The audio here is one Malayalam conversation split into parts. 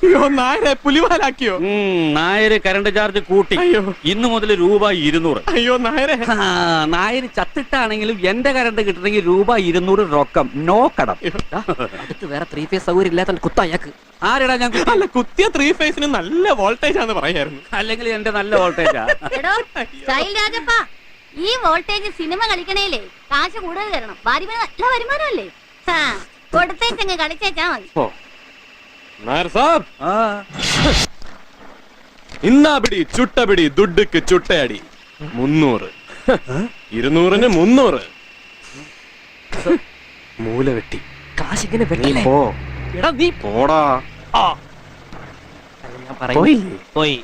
അയ്യോ നായരെ പുലിവാലാക്കിയോ? നായര് കറണ്ട് ചാർജ് കൂട്ടി. അയ്യോ ഇന്ന് മുതൽ ₹200. അയ്യോ നായരെ. നായര് ചത്തിട്ടാണെങ്കിലും എന്റെ കറണ്ട് കിട്ടണമെങ്കിൽ ₹200 റൊക്കം, നോ കടം. അടുത്ത് വേറെ 3 ഫേസ് സൗകര്യം ഇല്ലാത്ത കുത്തയാക്ക്. ആരെടാ ഞാൻ അല്ല കുത്തിയ 3 ഫേസിന് നല്ല വോൾട്ടേജ് ആണെന്ന് പറയായിരുന്നു. അല്ലെങ്കിൽ എന്റെ നല്ല വോൾട്ടേജാ. ഈ വോൾട്ടേജ് സിനിമ കളിക്കണേലേ കാശ് കൂടുതൽ തരണം. നല്ല വരുമാനമല്ലേ? കൊടുത്തേച്ചങ്ങ് കളിച്ചേച്ചാ മതി. നായർ സാബ് ഇന്നാപിടി ചുട്ടപിടി ദുഡ്ഡുക്ക് ചുട്ടയടി 300. 200-ന് 300. മൂല വെട്ടി കാശ് ഇങ്ങനെ വെട്ടല്ലേ? എടാ നീ പോടാ. ഞാൻ പറയുന്നു പോയി.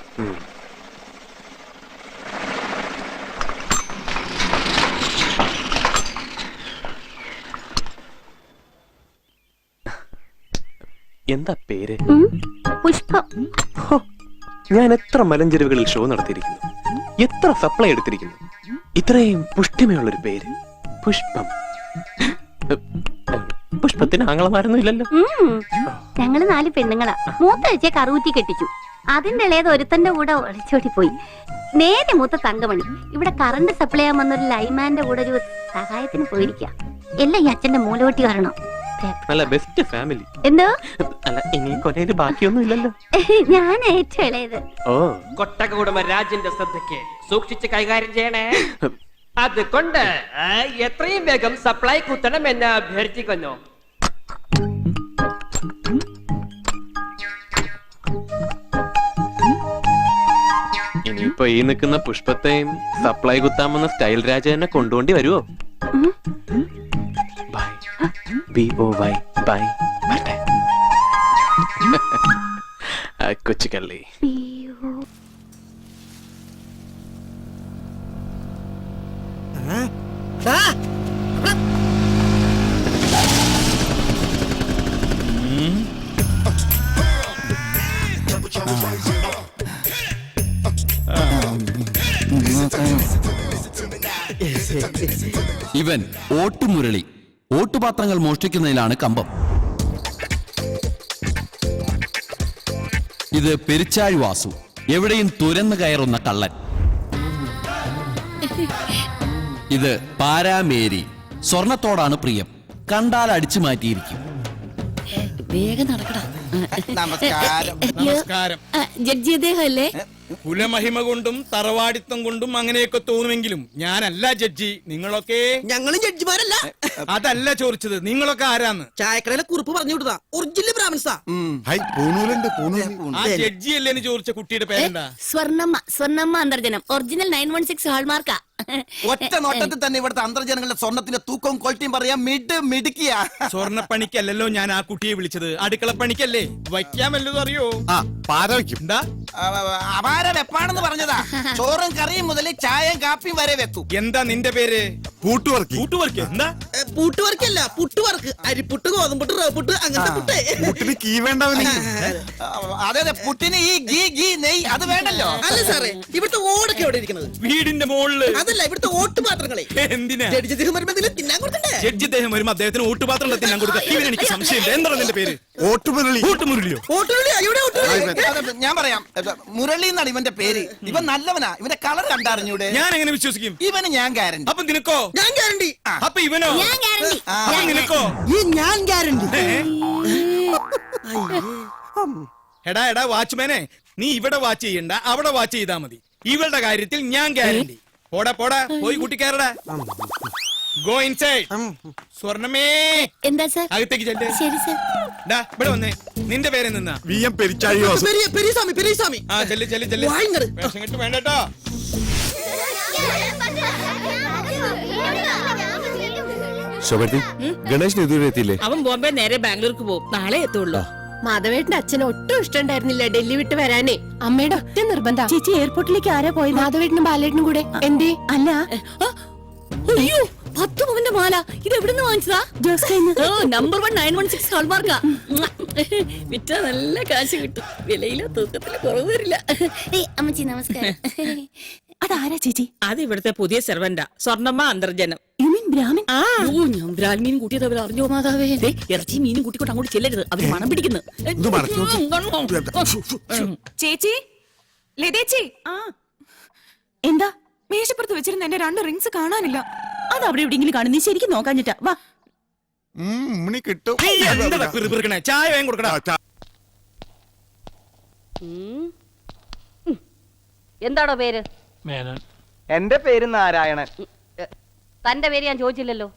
എന്താ പേര്? പുഷ്പം. ഞാൻ എത്ര മലഞ്ചെരുവുകളിൽ ഷോ നടത്തിയിരിക്കുന്നു, എത്ര സപ്ലൈ എടുത്തിരിക്കുന്നു. ഇത്രയും പുഷ്ടിമയുള്ളൊരു പേര് പുഷ്പം. പുഷ്പത്തിന് ആങ്ങളമാരൊന്നും ഇല്ലല്ലോ. ഞങ്ങള് 4 പെണ്ണുങ്ങളാ. മൂത്തഴിച്ച കറൂറ്റി കെട്ടിച്ചു. അതിന്റെ ഇളയത് ഒരുത്തന്റെ കൂടെ ഒളിച്ചോടി പോയി. നേരെ മൂത്ത തങ്കമണി ഇവിടെ കറണ്ട് സപ്ലൈ ചെയ്യാൻ വന്നൊരു ലൈമാന്റെ കൂടെ ഒരു സഹായത്തിന് പോയിരിക്കാം. എല്ലാം ഈ അച്ഛന്റെ മൂലവട്ടി കാരണം. നല്ല ബെസ്റ്റ് ഫാമിലി. എന്തോ അല്ല ഇനി കൊലയില് ബാക്കിയൊന്നും ഇല്ലല്ലോ. ഞാൻ ഏറ്റവും ഇളയത്. കൊട്ടകുടുംബ രാജ്യന്റെ ശ്രദ്ധയ്ക്ക് സൂക്ഷിച്ച് കൈകാര്യം ചെയ്യണേ. അതുകൊണ്ട് എത്രയും വേഗം സപ്ലൈ കുത്തണം എന്ന് അഭ്യർത്ഥിക്കുന്നു. ഇനിയിപ്പൊ ഈ നിൽക്കുന്ന പുഷ്പത്തെയും സപ്ലൈ കുത്താമെന്ന സ്റ്റൈൽ രാജ തന്നെ കൊണ്ടുപോണ്ടി വരുവോ? Bye BOY bye. കൊച്ചുകള്ളി. ഇവൻ ഓട്ടുമുരളി. ഓട്ടുപാത്രങ്ങൾ മോഷ്ടിക്കുന്നതിലാണ് കമ്പം. ഇത് പെരിച്ചാഴി വാസു, എവിടെയും തുരന്നു കയറുന്ന കള്ളൻ. ഇത് പാരാമേരി, സ്വർണത്തോടാണ് പ്രിയം, കണ്ടാൽ അടിച്ചു മാറ്റിയിരിക്കും. വേഗം നടക്കടാ. നമസ്കാരം. നമസ്കാരം. ജഡ്ജി അദ്ദേഹം അല്ലേ? കുലമഹിമ കൊണ്ടും തറവാടിത്തം കൊണ്ടും അങ്ങനെയൊക്കെ തോന്നുമെങ്കിലും ഞാനല്ല ജഡ്ജി. നിങ്ങളൊക്കെ ഞങ്ങളും ജഡ്ജിമാരല്ല. അതല്ല ചോദിച്ചത്, നിങ്ങളൊക്കെ ആരാന്ന്? ചായക്കടയിലെ കുറിപ്പ് പറഞ്ഞു വിട്ടതാ. ഒറിജിനൽ ബ്രാഹ്മൺസാ. ആ ജഡ്ജി അല്ലേന്ന് ചോദിച്ച കുട്ടിയുടെ പേരെന്താ? സ്വർണ്ണമ്മ അന്തർജനം, ഒറിജിനൽ 916 ഹാൾമാർക്കാ. ഒറ്റ നോട്ടത്തിൽ തന്നെ ഇവിടുത്തെ അന്തർജനങ്ങളുടെ സ്വർണത്തിന്റെ തൂക്കവും ക്വാളിറ്റിയും പറയാം. മിടുക്കിയാ. സ്വർണ്ണപ്പണിക്കല്ലല്ലോ ഞാൻ ആ കുട്ടിയെ വിളിച്ചത്, അടുക്കള പണിക്കല്ലേ. വയ്ക്കാൻ വല്ലതും അറിയോ? എന്താ അപാര വെപ്പാണെന്ന് പറഞ്ഞതാ. ചോറും കറിയും മുതൽ ചായയും കാപ്പിയും വരെ വെക്കും. എന്താ നിന്റെ പേര്? പൂട്ടുവർക്ക്. കൂട്ടുവർക്ക്. എന്താ പൂട്ടുവർക്കല്ല, പുട്ടുവർക്ക്. അരിപ്പുട്ട്, ഗോതമ്പുട്ട്, റവപ്പുട്ട്, അങ്ങനത്തെ പുട്ട്. അതെ അതെ, പുട്ടിന് ഈ ഗീ നെയ് അത് വേണ്ടല്ലോ. അല്ല സാറേ, ഇവിടുത്തെ ഓടൊക്കെ എവിടെ ഇരിക്കുന്നത്? വീടിന്റെ മുകളില്. അതല്ല, ഇവിടുത്തെ ഓട്ടുപാത്രങ്ങളെ. എന്തിനാ? ജഡ്ജി അദ്ദേഹം വരുമ്പോ തിന്നാൻ കൊടുക്കണ്ടേ? ജഡ്ജി അദ്ദേഹം വരുമ്പോ അദ്ദേഹത്തിന് ഓട്ടുപാത്രം തിന്നാൻ കൊടുക്കാം. ഇവനെനിക്ക് സംശയമില്ല. എന്താണ് നിന്റെ പേര്? ഓട്ടുമുരളി. ഓട്ടുമുരളിയോ? ഞാൻ പറയാം, മുരളി എന്നാണ് ഇവന്റെ പേര്. ഇവൻ നല്ലവനാ. ഇവന്റെ കളർ കണ്ടറിഞ്ഞൂടെ? ഞാൻ എങ്ങനെ വിശ്വസിക്കും? ഇവന് ഞാൻ ഗ്യാരണ്ടി. അപ്പൊ നിനക്കോ? ഞാൻ ഗ്യാരണ്ടി. അപ്പൊ ഇവനോ? ഞാൻ ഗ്യാരണ്ടി. അപ്പൊ നിനക്കോ? ഞാൻ ഗ്യാരണ്ടി. എടാ വാച്ച്മാനെ, നീ ഇവിടെ വാച്ച് ചെയ്യണ്ട, അവിടെ വാച്ച് ചെയ്താ മതി. ഇവളുടെ കാര്യത്തിൽ ഞാൻ ഗ്യാരണ്ടി. പോടാ പോയി കൂട്ടിക്കാരടാ. Go inside. സ്വർണമേ. എന്താ സാർ? അകത്തേക്ക് ചെല്ല്. ശരി സാർ. ഇവിടെ വന്നേ. നിന്റെ പേര് നിന്നാ? പെരിയസ്വാമി. ആ ചെല്ല്. വേഷം കെട്ട് വേണ്ടട്ടോ. ഗണേശൻ ഇതുവരെ എത്തിയില്ലേ? അവൻ ബോംബെ നേരെ ബാംഗ്ലൂർക്ക് പോകും. നാളെ എത്തുള്ളൂ. മാധവേട്ടന്റെ അച്ഛന് ഒട്ടും ഇഷ്ടമുണ്ടായിരുന്നില്ല ഡൽഹി വിട്ട് വരാനേ. അമ്മയുടെ ഒറ്റ നിർബന്ധം. ചേച്ചി എയർപോർട്ടിലേക്ക് ആരാ പോയത്? മാധവേട്ടനും ബാലേട്ടനും കൂടെ. എന്തേ? അല്ല, അയ്യോ 10 പവന്റെ മാല. ഇത് എവിടുന്ന് വാങ്ങിച്ചതാ? നമ്പർ 1 916 ഹാൾമാർക്കാ. വിറ്റ നല്ല കാശ് കിട്ടും. വിലയിലോ തൂക്കത്തിലോ കുറവ് വരില്ല. അമ്മച്ചി നമസ്കാരം. അതാരാ ചേച്ചി? അത് ഇവിടുത്തെ പുതിയ സെർവന്റാ, സ്വർണ്ണമ്മ അന്തർജനം. ബ്രാഹ്മൺ ഓ ഞാൻ ബ്രാഹ്മീനും കൂട്ടിയത് അവർ അറിഞ്ഞോ മാതാവേ ദേ, ഇറച്ചി മീനും കൂട്ടിക്കൊണ്ട് അങ്ങോട്ട് ചെല്ലരുത് അവര് മണം പിടിക്കുന്നു ചേച്ചി ലതേച്ചി എന്താ മേശപ്പുറത്ത് വെച്ചിരുന്ന എന്റെ 2 റിങ്സ് കാണാനില്ല. അത് അവിടെ എവിടെയെങ്കിലും കാണും, നീ ശരിക്കും നോക്കാഞ്ഞിട്ടാ. വാ കിട്ടും. ചായ വേഗം കൊടുക്കടാ. എന്താടോ പേര്? എന്റെ പേര് നാരായണൻ. തന്റെ പേര് ഞാൻ ചോദിച്ചില്ലല്ലോ.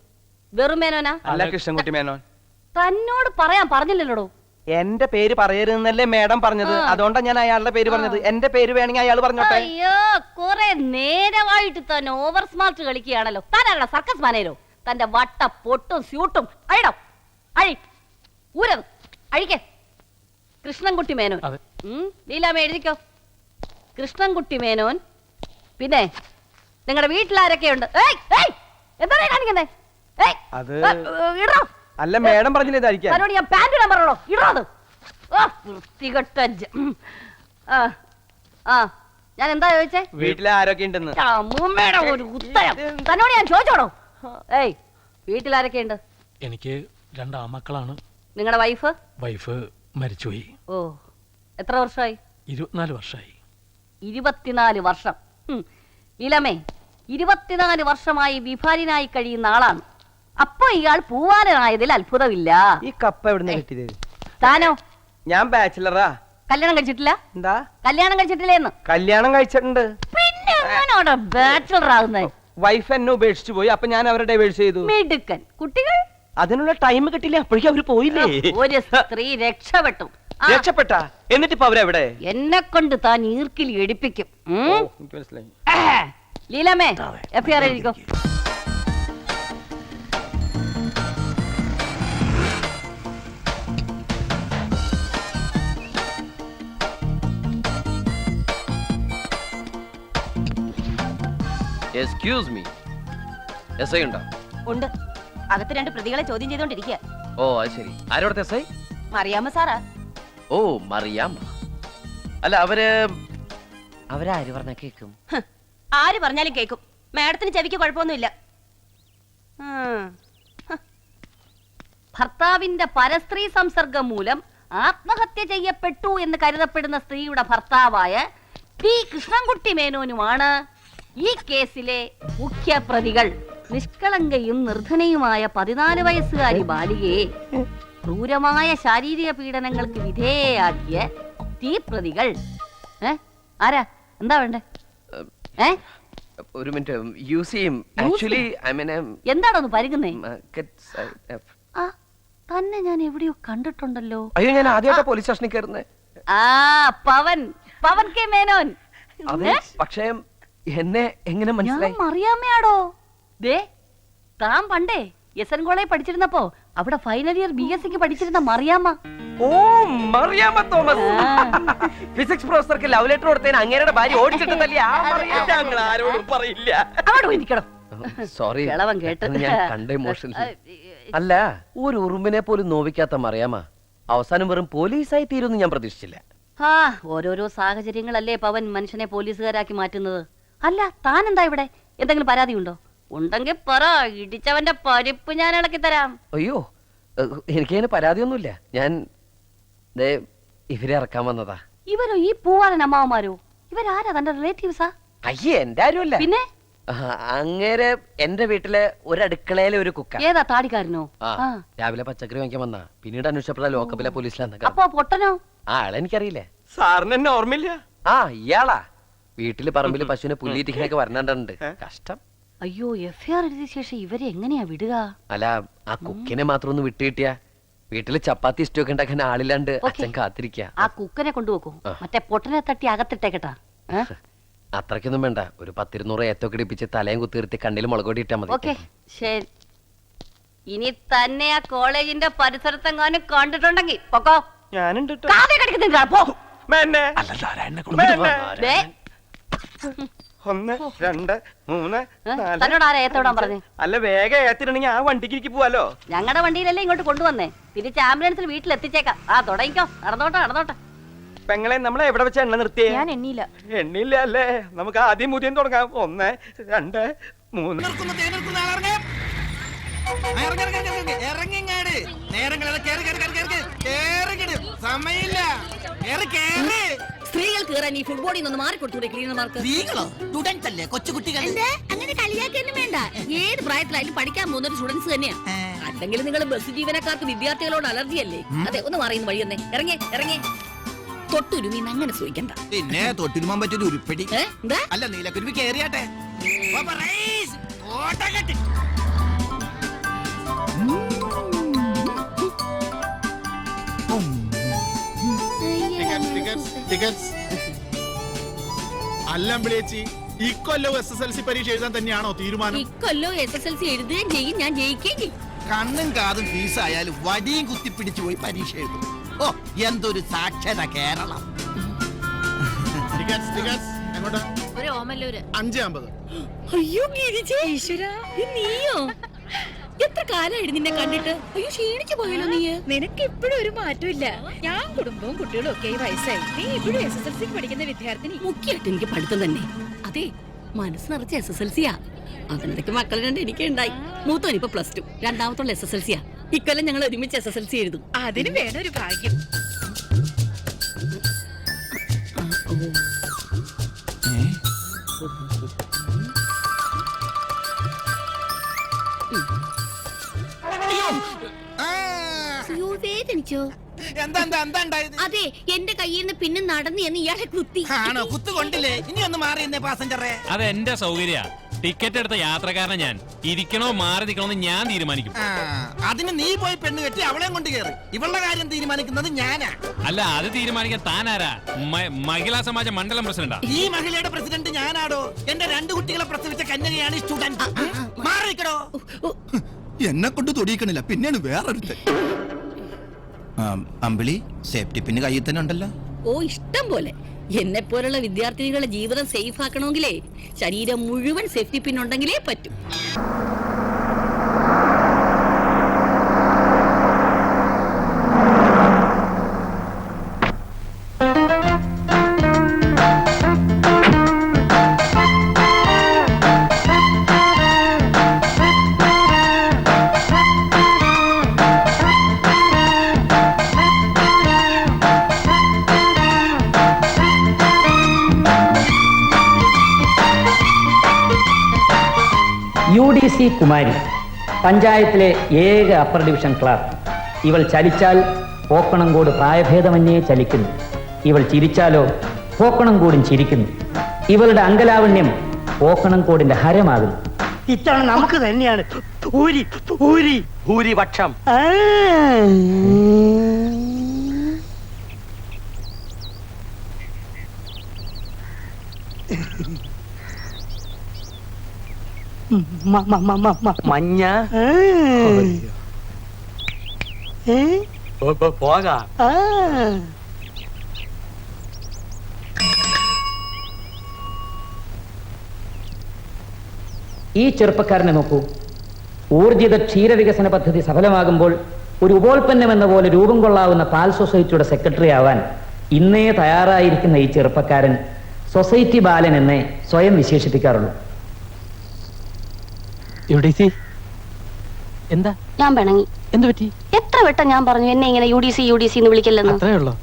വെറും മേനോനാ? അല്ല, കൃഷ്ണൻകുട്ടി മേനോൻ. തന്നോട് പറയാൻ പറഞ്ഞില്ലല്ലോടോ. എന്റെ പേര് പറയരുതെന്നല്ലേ മേഡം പറഞ്ഞത്, അതുകൊണ്ടാ ഞാൻ അയാളുടെ പേര് പറഞ്ഞത്. എന്റെ പേര് വേണമെങ്കിൽ അയാൾ പറഞ്ഞോട്ടെ. അയ്യോ, കുറെ നേരമായിട്ട് തന്നെ ഓവർ സ്മാർട്ട് കളിക്കുകയാണല്ലോ. താനാണോ സർക്കസ് മാനേരോ? തന്റെ വട്ട പൊട്ടും സ്യൂട്ടും അഴിടോ, അഴി ഊരത് അഴിക്കേ. കൃഷ്ണൻകുട്ടി മേനോൻ. ലീലാമ്മ എഴുതിക്കോ, കൃഷ്ണൻകുട്ടി മേനോൻ. പിന്നെ നിങ്ങളുടെ വീട്ടിലാരൊക്കെയുണ്ട്? എന്താണ് കാണിക്കുന്നേ? ഇടോ. അല്ല, മേഡം പറഞ്ഞില്ലേ ഇതായിരിക്കാം. തന്നോട് ഞാൻ പാന്റ് ഇടാൻ പറഞ്ഞോ, ഇടോ അത്. വൃത്തികെട്ട ഞാൻ എന്താ ചോദിച്ചേ? വീട്ടിലെ ആരൊക്കെ ഉണ്ടെന്ന്. അമ്മൂമ്മയുടെ ഒരു ഉത്തരം തന്നോട് ഞാൻ ചോദിച്ചോടോ. വീട്ടിലാരൊക്കെയുണ്ട്? എനിക്ക് 2 ആമക്കളാണ്. നിങ്ങളുടെ വൈഫ്? വൈഫ് മരിച്ചുപോയി. ഓ, എത്ര വർഷമായി? 24 വർഷമായി. 24 വർഷം. ലീലാമ്മേ, 24 വർഷമായി വിഭാര്യനായി കഴിയുന്ന ആളാണ്. അപ്പൊ ഇയാൾ പൂവാലനായതിൽ അത്ഭുതമില്ല. ഈ കപ്പ എവിടുന്ന് കിട്ടിയത്? താനോ? ഞാൻ ബാച്ചിലറാ. കല്യാണം കഴിച്ചിട്ടില്ല? എന്താ കല്യാണം കഴിച്ചിട്ടില്ലേന്ന്? കല്യാണം കഴിച്ചിട്ടുണ്ട്. പിന്നെ എങ്ങനെയാണോ ബാച്ചിലർ ആകുന്നത്? വൈഫ് എന്നെ ഉപേക്ഷിച്ചു പോയി, അപ്പൊ ഞാൻ അവരെ ഡൈവേഴ്സ് ചെയ്തു. മിടുക്കൻ. കുട്ടികൾ? അതിനുള്ള ടൈം കിട്ടില്ല, അപ്പോഴേക്കും അവര് പോയില്ലേ. ഒരു സ്ത്രീ രക്ഷപ്പെട്ടു. രക്ഷപ്പെട്ട എന്നിട്ട് ഇപ്പൊ അവരെവിടെ? എന്നെ കൊണ്ട് താൻ ഈർക്കിൽ എടുപ്പിക്കും. മനസ്സിലായി. ലീലാമ്മേ, FIR എഴുതിക്കോ. എക്സ്ക്യൂസ് മീ, എസ്ഐ ഉണ്ടോ? ഉണ്ട്. അകത്ത് 2 പ്രതികളെ ചോദ്യം ചെയ്തോണ്ടിരിക്കുക. ഓ, അത് ശരി. ആരോടത്തെ എസ്ഐ? മറിയാമ്മ സാറാ. ഓ, മറിയാമ്മ. അല്ല, അവരാര് പറഞ്ഞ കേക്കും? ആര് പറഞ്ഞാലും കേക്കും. മാഡത്തിന് ചെവിക്ക് കുഴപ്പമൊന്നുമില്ല. ഭർത്താവിന്റെ പരസ്ത്രീ സംസർഗം മൂലം ആത്മഹത്യ ചെയ്യപ്പെട്ടു എന്ന് കരുതപ്പെടുന്ന സ്ത്രീയുടെ ഭർത്താവായ ടി കൃഷ്ണൻകുട്ടി മേനോനുമാണ് ഈ കേസിലെ മുഖ്യ പ്രതികൾ. നിഷ്കളങ്കയും നിർധനയുമായ 14 വയസ്സുകാരി ബാലികയെ ക്രൂരമായ ശാരീരിക പീഡനങ്ങൾക്ക് വിധേയയാക്കിയ ഈ പ്രതികൾ. ആരാ? എന്താ വേണ്ടേ? ഒരു മിനിറ്റ്. യൂസ് ചെയ്യും. ആക്ച്വലി ഐ മീൻ, എന്താണോന്ന് പരുകുന്നേ? തന്നെ ഞാൻ എവിടെയോ കണ്ടിട്ടുണ്ടല്ലോ. അയ്യോ, ഞാൻ ആദ്യമായിട്ടാ പോലീസ് സ്റ്റേഷനിൽ കയറുന്നത്. പവൻ കെ മേനോൻ. പക്ഷേ എന്നെ എങ്ങനെ മനസ്സിലായി? അറിയാമയാടോ. ദേ, താൻ പണ്ടേ SN കോളേജിൽ പഠിച്ചിരുന്നപ്പോ അവിടെ ഫൈനൽ ഇയർ BSc പഠിച്ചിരുന്ന Mariyamma. Oh, Mariyamma Thomas. Physics പ്രൊഫസർക്ക് ലവ് ലെറ്റർ കൊടുത്തതിന് അങ്ങേരുടെ ഭാര്യ ഓടിച്ചിട്ടല്ലേ? ആരോടും പറയില്ല. അവിടെ ഇരിക്കണം. സോറി, കിളവൻ കേട്ടത് ഞാൻ കണ്ട ഇമോഷൻ. അല്ല, ഒരു ഉറുമ്പിനെ പോലും നോവിക്കാത്ത മറിയാമ്മ അവസാനം വെറും പോലീസായി തീരുമെന്ന് ഞാൻ പ്രതീക്ഷിച്ചില്ല. ഓരോരോ സാഹചര്യങ്ങളല്ലേ പവൻ മനുഷ്യനെ പോലീസുകാരാക്കി മാറ്റുന്നത്. അല്ല, താൻ എന്താ ഇവിടെ? എന്തെങ്കിലും പരാതി ഉണ്ടോ? ഉണ്ടെങ്കിൽ പറ, ഇടിച്ചവന്റെ പരിപ്പ് ഞാൻ ഇളക്കി തരാം. അയ്യോ, എനിക്കതിന് പരാതിയൊന്നുമില്ല. ഞാൻ ഇവരെ ഇറക്കാൻ വന്നതാ. ഇവരോ? ഈ പൂവാലൻ അമ്മാവന്മാരോ? ഇവരാരാ? തന്റെ റിലേറ്റീവ്സാ? അയ്യേ, എന്റെ ആരുമല്ല. പിന്നെ അങ്ങേരെ എന്റെ വീട്ടിലെ ഒരു അടുക്കളയിലെ ഒരു കുക്ക. ഏതാ? താടിക്കാരനോ? രാവിലെ പച്ചക്കറി വാങ്ങിക്കാൻ വന്നാ. പിന്നീട് അന്വേഷിച്ചപ്പോഴാ ലോക്കപ്പിലെ പോലീസിലാന്ന്. അപ്പൊ പൊട്ടനോ? ആളെനിക്കറിയില്ലേ. സാറിന് എന്നെ ഓർമ്മയില്ല? ഇയാളാ. വീട്ടില് പറമ്പില് പശുവിനെ പുല്ലിരിക്കാനൊക്കെ വരണുണ്ട്. കഷ്ടം. അയ്യോ, FIR എഴുതിയ ശേഷം ഇവരെ എങ്ങനെയാ വിടുക? അല്ല, ആ കുക്കിനെ മാത്രം ഒന്ന് വിട്ടുകിട്ടിയാ വീട്ടില് ചപ്പാത്തി സ്റ്റൂ ഒക്കെ ഉണ്ടാക്കാൻ ആളില്ലാണ്ട് അച്ഛൻ കാത്തിരിക്ക. ആ കുക്കനെ കൊണ്ടുപോക്കൂ. മറ്റേ പൊട്ടനെ തട്ടി അകത്തിട്ടേക്കട്ടാ. അത്രയ്ക്കൊന്നും വേണ്ട. ഒരു 10-200 ഏത്തൊക്കെ ഇടിപ്പിച്ച് തലയും കുത്തിർത്തി കണ്ണിൽ മുളകൊടി ഇട്ടാ മതി. ഓക്കെ, ശരി. ഇനി തന്നെ ആ കോളേജിന്റെ പരിസരത്തെങ്ങാനും കണ്ടിട്ടുണ്ടെങ്കിൽ പൊക്കോ. ഞാനുണ്ട്. പോ. 1 2 3 4. തന്നോട് ആരാ ഏത്തോടാൻ പറഞ്ഞേ? അല്ല, വേഗം ഏത്തിട്ടുണ്ടെങ്കിൽ ആ വണ്ടിക്ക് പോവാലോ. ഞങ്ങളുടെ വണ്ടിയിലല്ലേ ഇങ്ങോട്ട് കൊണ്ടുവന്നേ. തിരിച്ച് ആംബുലൻസിൽ വീട്ടിലെത്തിച്ചേക്കാം. തുടങ്ങിക്കോ. നടന്നോട്ടെ. പെങ്ങളെ, നമ്മളെ എവിടെ വെച്ച എണ്ണ നിർത്തിയേ? ഞാൻ എണ്ണിയില്ല. എണ്ണില്ല അല്ലേ? നമുക്ക് ആദ്യം മുതിയും തുടങ്ങാം. 1 2 3. ഇറങ്ങിങ്ങാട് നേരം കളയാതെ കേറി കേറി കേറി കേറി കേറി കേറി സമയമില്ല കേറി കേറി. സ്ത്രീകൾ കയറാൻ ഈ ഫുട്ബോളിൽ നിന്ന് മാറിക്കൊടുത്തൂടെ ക്ലീനർമാർക്ക്? സ്ത്രീകളോ? സ്റ്റുഡൻസ് അല്ലേ, കൊച്ചുകുട്ടികൾ. അങ്ങനെ കളിയാക്കൊന്നും വേണ്ട. ഏത് പ്രായത്തിലായാലും പഠിക്കാൻ പോകുന്ന ഒരു സ്റ്റുഡൻസ് തന്നെയാ. അല്ലെങ്കിൽ നിങ്ങൾ ബസ് ജീവനക്കാർക്ക് വിദ്യാർത്ഥികളോട് അലർജി അല്ലേ? അതെ, ഒന്ന് മാറിയെന്ന് വഴി തന്നെ ഇറങ്ങി തൊട്ടുരുമീന്ന് അങ്ങനെ സൂചിക്കണ്ട. പിന്നെ തൊട്ടിരുമാൻ പറ്റൊരു ഉരുപ്പടി. എന്താ? അല്ല, നീലക്കുരുവി കേറിയാട്ടെ. അല്ല വിളിയേച്ചി, ഇക്കൊല്ലം SSLC പരീക്ഷ എഴുതാൻ തന്നെയാണോ തീരുമാനം? ഇക്കൊല്ലോ SSLC എഴുതുകയും ചെയ്യും, ഞാൻ ജയിക്കുകയും ചെയ്യും. കണ്ണും കാതും ഫീസായാലും വടിയും കുത്തിപ്പിടിച്ചു പോയി പരീക്ഷ എഴുതും. ഓ, എന്തൊരു സാക്ഷര കേരളം. ഒരു ഓമല്ലൂര് 5:50. അയ്യോ ഗിരിജേ, ഈശ്വരാ, ഇത് നീയോ? എത്ര കാലമായിട്ട് നിന്നെ കണ്ടിട്ട്? അയ്യോ, ക്ഷീണിച്ചു പോയല്ലോ നീ. നിനക്ക് ഇപ്പോഴും ഒരു മാറ്റമില്ല. ഞാൻ കുടുംബവും കുട്ടികളും ഒക്കെ വയസ്സായി. നീ ഇപ്പോഴും SSLC പഠിക്കുന്ന വിദ്യാർത്ഥിനി. മുഖ്യമായിട്ട് എനിക്ക് പഠിത്തം തന്നെ. അതെ, മനസ്സ് നിറച്ച് SSLCയാ. അതിനിടയ്ക്ക് മക്കൾ രണ്ട് എനിക്ക് ഉണ്ടായി. മൂത്തോനിപ്പോ +2, രണ്ടാമത്തുള്ള SSLCയാ. ഇക്കൊല്ലം ഞങ്ങൾ ഒരുമിച്ച് SSLC എഴുതും. അതിന് വേണം ഒരു ഭാഗ്യം. അയ്യോ, വേദനിച്ചോ? എന്താ ഉണ്ടായത്? അതെ, എന്റെ കയ്യിൽ നിന്ന് പിന്നെ നടന്നു എന്ന് ഇയാളെ കുത്തി. ആണോ? കുത്തു കൊണ്ടില്ലേ? ഇനി ഒന്ന് മാറി എന്നേ പാസഞ്ചറെ. അത് എന്റെ സൗകര്യ. ടിക്കറ്റ് എടുത്ത യാത്രക്കാരനെ ഞാൻ ഇരിക്കണോ മാറി നിൽക്കണോ ഞാൻ തീരുമാനിക്കും. അതിന് നീ പോയി പെണ്ണ് കെട്ടി അവളെയും കൊണ്ട് കയറി. ഇവളുടെ കാര്യം തീരുമാനിക്കുന്നത് ഞാനാ. അല്ല, അത് തീരുമാനിക്കാൻ താനാരാ? മഹിളാ സമാജ മണ്ഡലം പ്രസിഡന്റാ. ഈ മഹിളയുടെ പ്രസിഡന്റ് ഞാനാടോ. എന്റെ 2 കുട്ടികളെ പ്രസവിച്ച കന്യകയാണ് ഈ സ്റ്റുഡന്റ്. മാറിക്കടോ. എന്നെ കൊണ്ട് തൊടിയിക്കണില്ല, പിന്നെയാണ് വേറൊരുത്ത്. അമ്പിളി, സേഫ്റ്റി പിന്ന് കയ്യിൽ തന്നെ ഉണ്ടല്ലോ. ഓ, ഇഷ്ടം പോലെ. എന്നെ പോലുള്ള വിദ്യാർത്ഥിനികളുടെ ജീവിതം സേഫ് ആക്കണമെങ്കിലേ ശരീരം മുഴുവൻ സേഫ്റ്റി പിൻ ഉണ്ടെങ്കിലേ പറ്റൂ. UDC കുമാരി, പഞ്ചായത്തിലെ ഏക അപ്പർ ഡിവിഷൻ ക്ലാർക്ക്. ഇവൾ ചലിച്ചാൽ പോക്കണംകോട് പ്രായഭേദമന്യേ ചലിക്കുന്നു. ഇവൾ ചിരിച്ചാലോ പോക്കണംകോടും ചിരിക്കുന്നു. ഇവളുടെ അങ്കലാവണ്യം പോക്കണംകോടിന്റെ ഹരമാകുന്നു. ഇത്തവണ നമുക്ക് തന്നെയാണ് ഭൂരിപക്ഷം. മഞ്ഞ പോകാം. ഈ ചെറുപ്പക്കാരനെ നോക്കൂ. ഊർജിത ക്ഷീരവികസന പദ്ധതി സഫലമാകുമ്പോൾ ഒരു ഉപോൽപ്പന്നം എന്ന പോലെ രൂപം കൊള്ളാവുന്ന പാൽ സൊസൈറ്റിയുടെ സെക്രട്ടറി ആവാൻ ഇന്നേ തയ്യാറായിരിക്കുന്ന ഈ ചെറുപ്പക്കാരൻ സൊസൈറ്റി ബാലൻ എന്നെ സ്വയം വിശേഷിപ്പിക്കാറുള്ളൂ. എന്താ? ഞാൻ പിണങ്ങി. എന്ത് പറ്റി? എത്ര വട്ടം ഞാൻ പറഞ്ഞു എന്നെ ഇങ്ങനെ UDC എന്ന് വിളിക്കല്ലെന്ന്? അത്രേ ഉള്ളൂ.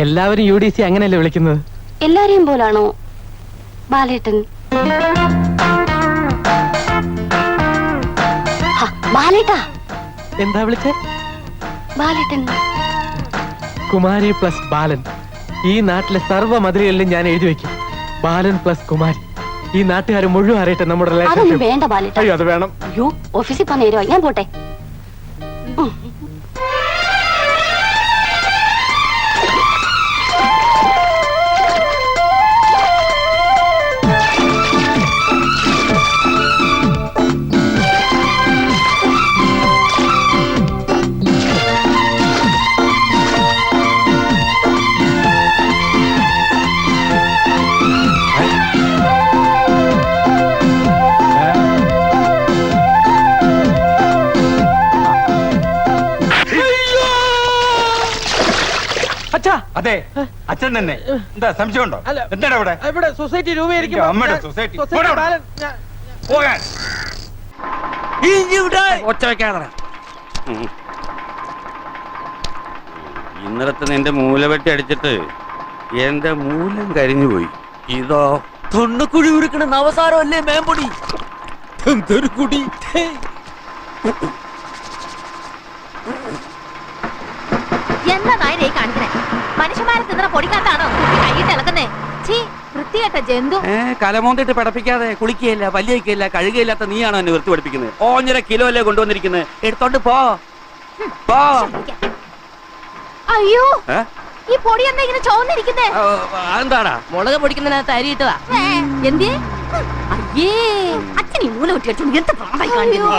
എല്ലാവരും UDC അങ്ങനെയല്ലേ വിളിക്കുന്നത്? എല്ലാരെയും പോലാണോ ബാലേട്ടൻ? ബാലേട്ടാ. എന്താ വിളിച്ചേ? ബാലേട്ടൻ. കുമാരി പ്ലസ് ബാലൻ. ഈ നാട്ടിലെ സർവ്വ മതിലുകളിലും ഞാൻ എഴുതി വെക്കും, ബാലൻ പ്ലസ് കുമാരി. ഈ നാട്ടുകാർ മുഴുവൻ അറിയട്ടെ നമ്മുടെ അതൊന്നും വേണ്ട ബാലേട്ടാ. അയ്യോ, അത് വേണം. അയ്യോ, ഓഫീസിൽ പോന്നേരോ, ഞാൻ പോട്ടെ. അതെ, അച്ഛൻ തന്നെ. എന്താ സംശയമുണ്ടോ? എന്താണ് ഇവിടെ? ഇവിടെ സൊസൈറ്റി രൂപീകരിക്കും. അമ്മയുടെ സൊസൈറ്റി പോകാൻ. ഒച്ച വെക്കാതെ. ഇന്നലത്തെ നിന്റെ മൂലവെട്ടി അടിച്ചിട്ട് എന്റെ മൂലം കരിഞ്ഞു പോയി. ഇതോ തൊണ്ണക്കുഴി ഉരുക്കണ നവസാരമല്ലേ മേമ്പൊടി. എന്തൊരു കുടി. എന്നതായി കാണിക്കണേ? മനുഷ്യന്മാരെ തിന്നണ പൊടിക്കാത്താണോ കൈയിട്ട് ഇളക്കുന്നേ? വൃത്തികെട്ട ജന്തു. കലമോന്തിട്ട് പിടപ്പിക്കാതെ കുളിക്കുകയില്ല, പല്ലിയില്ല, കഴുകയില്ലാത്ത നീയാണോ എന്നെ വൃത്തി പഠിപ്പിക്കുന്നത്? 1.5 കിലോ അല്ലേ കൊണ്ടുവന്നിരിക്കുന്നത്. എടുത്തോണ്ട് പോ. അയ്യോ, ഈ പൊടി എന്താ ഇങ്ങനെ ചോന്നിരിക്കുന്നേ? എന്താടാ? മുളക് പൊടിക്കുന്നതിനകത്ത് അരി ഇട്ടതാ. എന്തേ? അയ്യേ, അച്ഛൻ ഈ മൂല വെട്ടി അടിച്ചു. എന്ത് പ്രാന്തായി കാണിക്കുന്നു.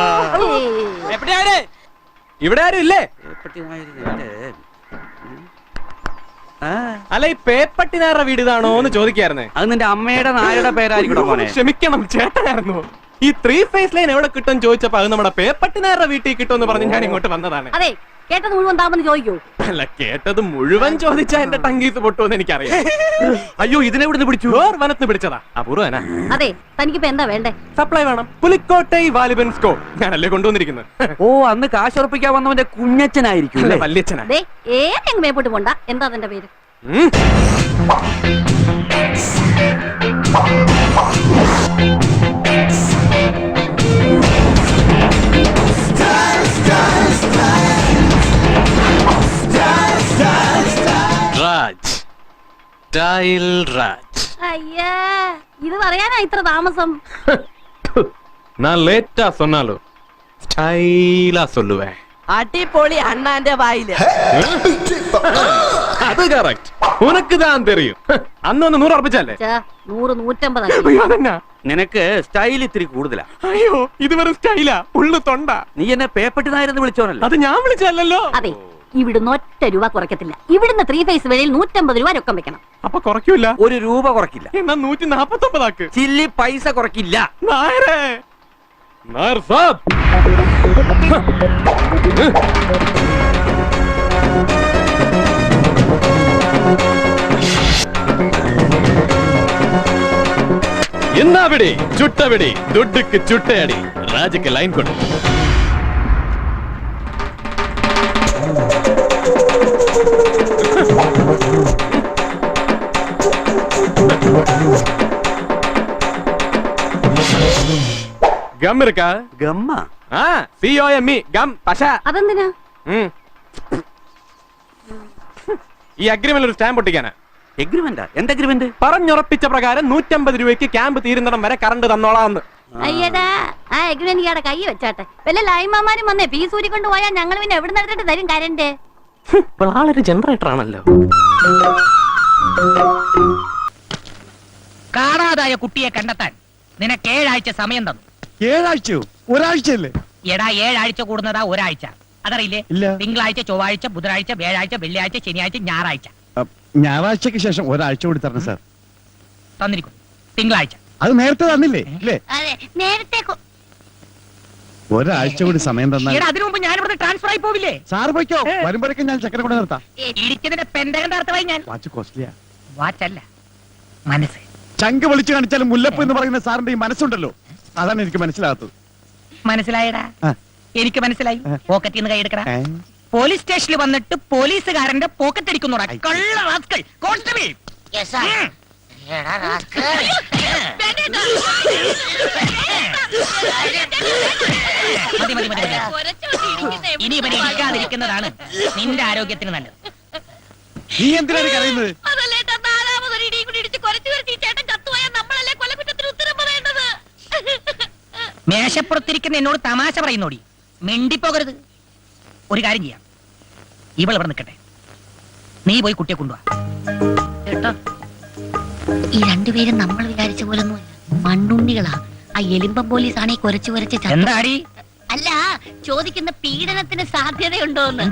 ഇവിടെ ആരും ഇല്ലേ? അല്ല, ഈ പേപ്പട്ടി നായരുടെ വീട് ഇതാണോ എന്ന് ചോദിക്കായിരുന്നേ. അത് നിന്റെ അമ്മയുടെ നായയുടെ പേരായിരിക്കും മോനെ. ക്ഷമിക്കണം, ചേട്ടനായിരുന്നു. ഈ 3 ഫേസ് ലൈൻ എവിടെ കിട്ടും ചോദിച്ചപ്പോ അത് നമ്മുടെ പേപ്പട്ടി നായരുടെ വീട്ടിൽ കിട്ടുമെന്ന് പറഞ്ഞ് ഞാൻ ഇങ്ങോട്ട് വന്നതാണ്. അതെ, കേട്ടത് മുഴുവൻ താമെന്ന് ചോദിക്കൂ. അല്ല, കേട്ടത് മുഴുവൻ ചോദിച്ചാ എന്റെ ടങ്കീസ് പൊട്ടുമെന്ന് എനിക്കറിയാം. അയ്യോ, ഇതിനെവിടുന്ന് പിടിച്ചു? വനത്തിന് പിടിച്ചതാ. അപൂർവനാ. അതെ, തനിക്കിപ്പോ എന്താ വേണ്ടേ? സപ്ലൈ വേണം. പുലിക്കോട്ടെ വാലിബൻ സ്കോ ഞാനല്ലേ കൊണ്ടുവന്നിരിക്കുന്നത്. ഓ, അന്ന് കാശുറപ്പിക്കാൻ വന്നവന്റെ കുഞ്ഞച്ഛനായിരിക്കും. വല്യച്ഛനാ. ഏതെങ്കിലും മേപ്പോട്ട് പോണ്ട. എന്താ അതിന്റെ പേര്? രാജ്. സ്റ്റൈൽ രാജ്. അയ്യാ, ഇത് പറയാനാ ഇത്ര താമസം? நான் லேட்டா சொன்னாலும் ஸ்டைலா சொல்லுவேன். അടിപൊളി അണ്ണാന്റെ വായില്. அது கரெக்ட். உனக்கு தான் தெரியும். അന്നൊന്ന് 100 ഉറപ്പിച്ചല്ലേ? 100, 150. അയ്യോ, അതെന്നാ? നിനക്ക് സ്റ്റൈൽ ഇത്തിരി കൂടുതലാ. അയ്യോ, ഇത് വെറും സ്റ്റൈലാ. ഉള്ളു തൊണ്ട. നീ എന്നെ പേപ്പട്ടി നായരെന്ന് വിളിച്ചോനല്ലോ. അത് ഞാൻ വിളിച്ചല്ലോ. അതെ, ഇവിടുന്ന് ഒറ്റ രൂപ കുറയ്ക്കത്തില്ല. ഇവിടുന്ന് 3 ഫേസ് വെളിയിൽ 150 രൂപ രൊക്കം വെക്കണം. അപ്പൊ കുറയ്ക്കൂല? 1 രൂപ കുറയ്ക്കില്ല. എന്നാ 149 ആക്ക്. ചില്ലി പൈസ കുറയ്ക്കില്ല. നായരേ. നായർ സാബ്. என்ன விடி சுட்ட விடி துட்டுக்கு சுட்டையடி ராஜுக்கு லைன் கொடு. கம் இருக்கா? ഗമ്മ. COME gum. പശ. അതെന്തിനാ? ഈ അഗ്രിമെന്റ് ഒരു സ്റ്റാമ്പ് ഒട്ടിക്കാനാ. എഗ്രിമെന്റാ? എന്ത് അഗ്രിമെന്റ്? പറഞ്ഞുറപ്പിച്ച പ്രകാരം 150 രൂപയ്ക്ക് ക്യാമ്പ് തീരുന്നിടം വരെ കറണ്ട് തന്നോളാന്ന്. അയ്യടാ, ആ എഗ്രിമെന്റ് ഇയാടെ കൈ വെച്ചാട്ടെ. വല്ല ലൈമാമാരും വന്നേ പീസ് ഊരി കൊണ്ട് പോയാൽ ഞങ്ങൾ പിന്നെ എവിടെ നടത്തിട്ട് തരും കരണ്ട്? ഇപ്പോൾ ആളൊരു ജനറേറ്റർ ആണല്ലോ. കാണാതായ കുട്ടിയെ കണ്ടെത്താൻ നിനക്ക് 7 ആഴ്ച സമയം തന്നു. 7 ആഴ്ചയോ? ഒരാഴ്ചയല്ലേ? എടാ, 7 ആഴ്ച കൂടുന്നതാ ഒരാഴ്ച. അതറിയില്ലേ? ഇല്ല. തിങ്കളാഴ്ച, ചൊവ്വാഴ്ച, ബുധനാഴ്ച, വ്യാഴാഴ്ച, വെള്ളിയാഴ്ച, ശനിയാഴ്ച, ഞായറാഴ്ച. ഞായറാഴ്ചക്ക് ശേഷം ഒരാഴ്ച കൂടി തരണം സാർ. തന്നിരിക്കും. തിങ്കളാഴ്ച. അത് നേരത്തെ തന്നില്ലേ? ഇല്ലേ? അതെ, നേരത്തെ ഒരാഴ്ച കൂടി സമയം തന്നാൽ എടാ, അതിനു മുമ്പ് ഞാൻ ഇവിടെ ട്രാൻസ്ഫർ ആയി പോവില്ലേ? സാർ പോയിക്കോ. വരുമ്പോഴേക്കും ഞാൻ ചക്കര കൂടെ നിർത്താം. ഇരിക്കുന്നതിന്റെ പെന്തകം അർത്ഥമായി ഞാൻ. വാച്ച് കോസ്റ്റ്ലിയാ. വാച്ചല്ല, മനസ്സ്. ചങ്ക് വിളിച്ചു കാണിച്ചാലും മുല്ലപ്പ് എന്ന് പറയുന്ന സാറിന്റെ ഈ മനസ്സുണ്ടല്ലോ, അതാണ് എനിക്ക് മനസ്സിലാകാത്തത്. മനസ്സിലായടാ? എനിക്ക് മനസ്സിലായി. പോക്കറ്റിൽ നിന്ന് കൈയെടുക്കടാ. ഏ? പോലീസ് സ്റ്റേഷനിൽ വന്നിട്ട് പോലീസുകാരന്റെ പോക്കറ്റ് അടിക്കുന്നുടാ. കള്ള റാസ്കൽ. കോൺസ്റ്റബിൾ. മതി, മതി, മതി, മതി. ഇനി ഇവനെ ഇരിക്കാതിരിക്കുന്നതാണ് നിന്റെ ആരോഗ്യത്തിന് നല്ലത്. നീ എന്തിനാണ് കരയുന്നത്? മേശപ്പുറത്തിരിക്കുന്ന എന്നോട് തമാശ പറയുന്നോടി. മിണ്ടിപ്പോകരുത്. ഒരു കാര്യം ചെയ്യാം, ഇവൾ ഇവിടെ നിൽക്കട്ടെ. നീ പോയി കുട്ടിയെ കൊണ്ടുവാ. കേട്ടോ, ഈ രണ്ടുപേരും നമ്മൾ വിചാരിച്ച പോലൊന്നുമില്ല. മണ്ണുണ്ണികളാ. ആ എലിമ്പം പോലീസ് ആണ് ഈ കുരച്ച് എന്താടി? അല്ല, ചോദിക്കുന്ന പീഡനത്തിന് സാധ്യതയുണ്ടോന്ന്.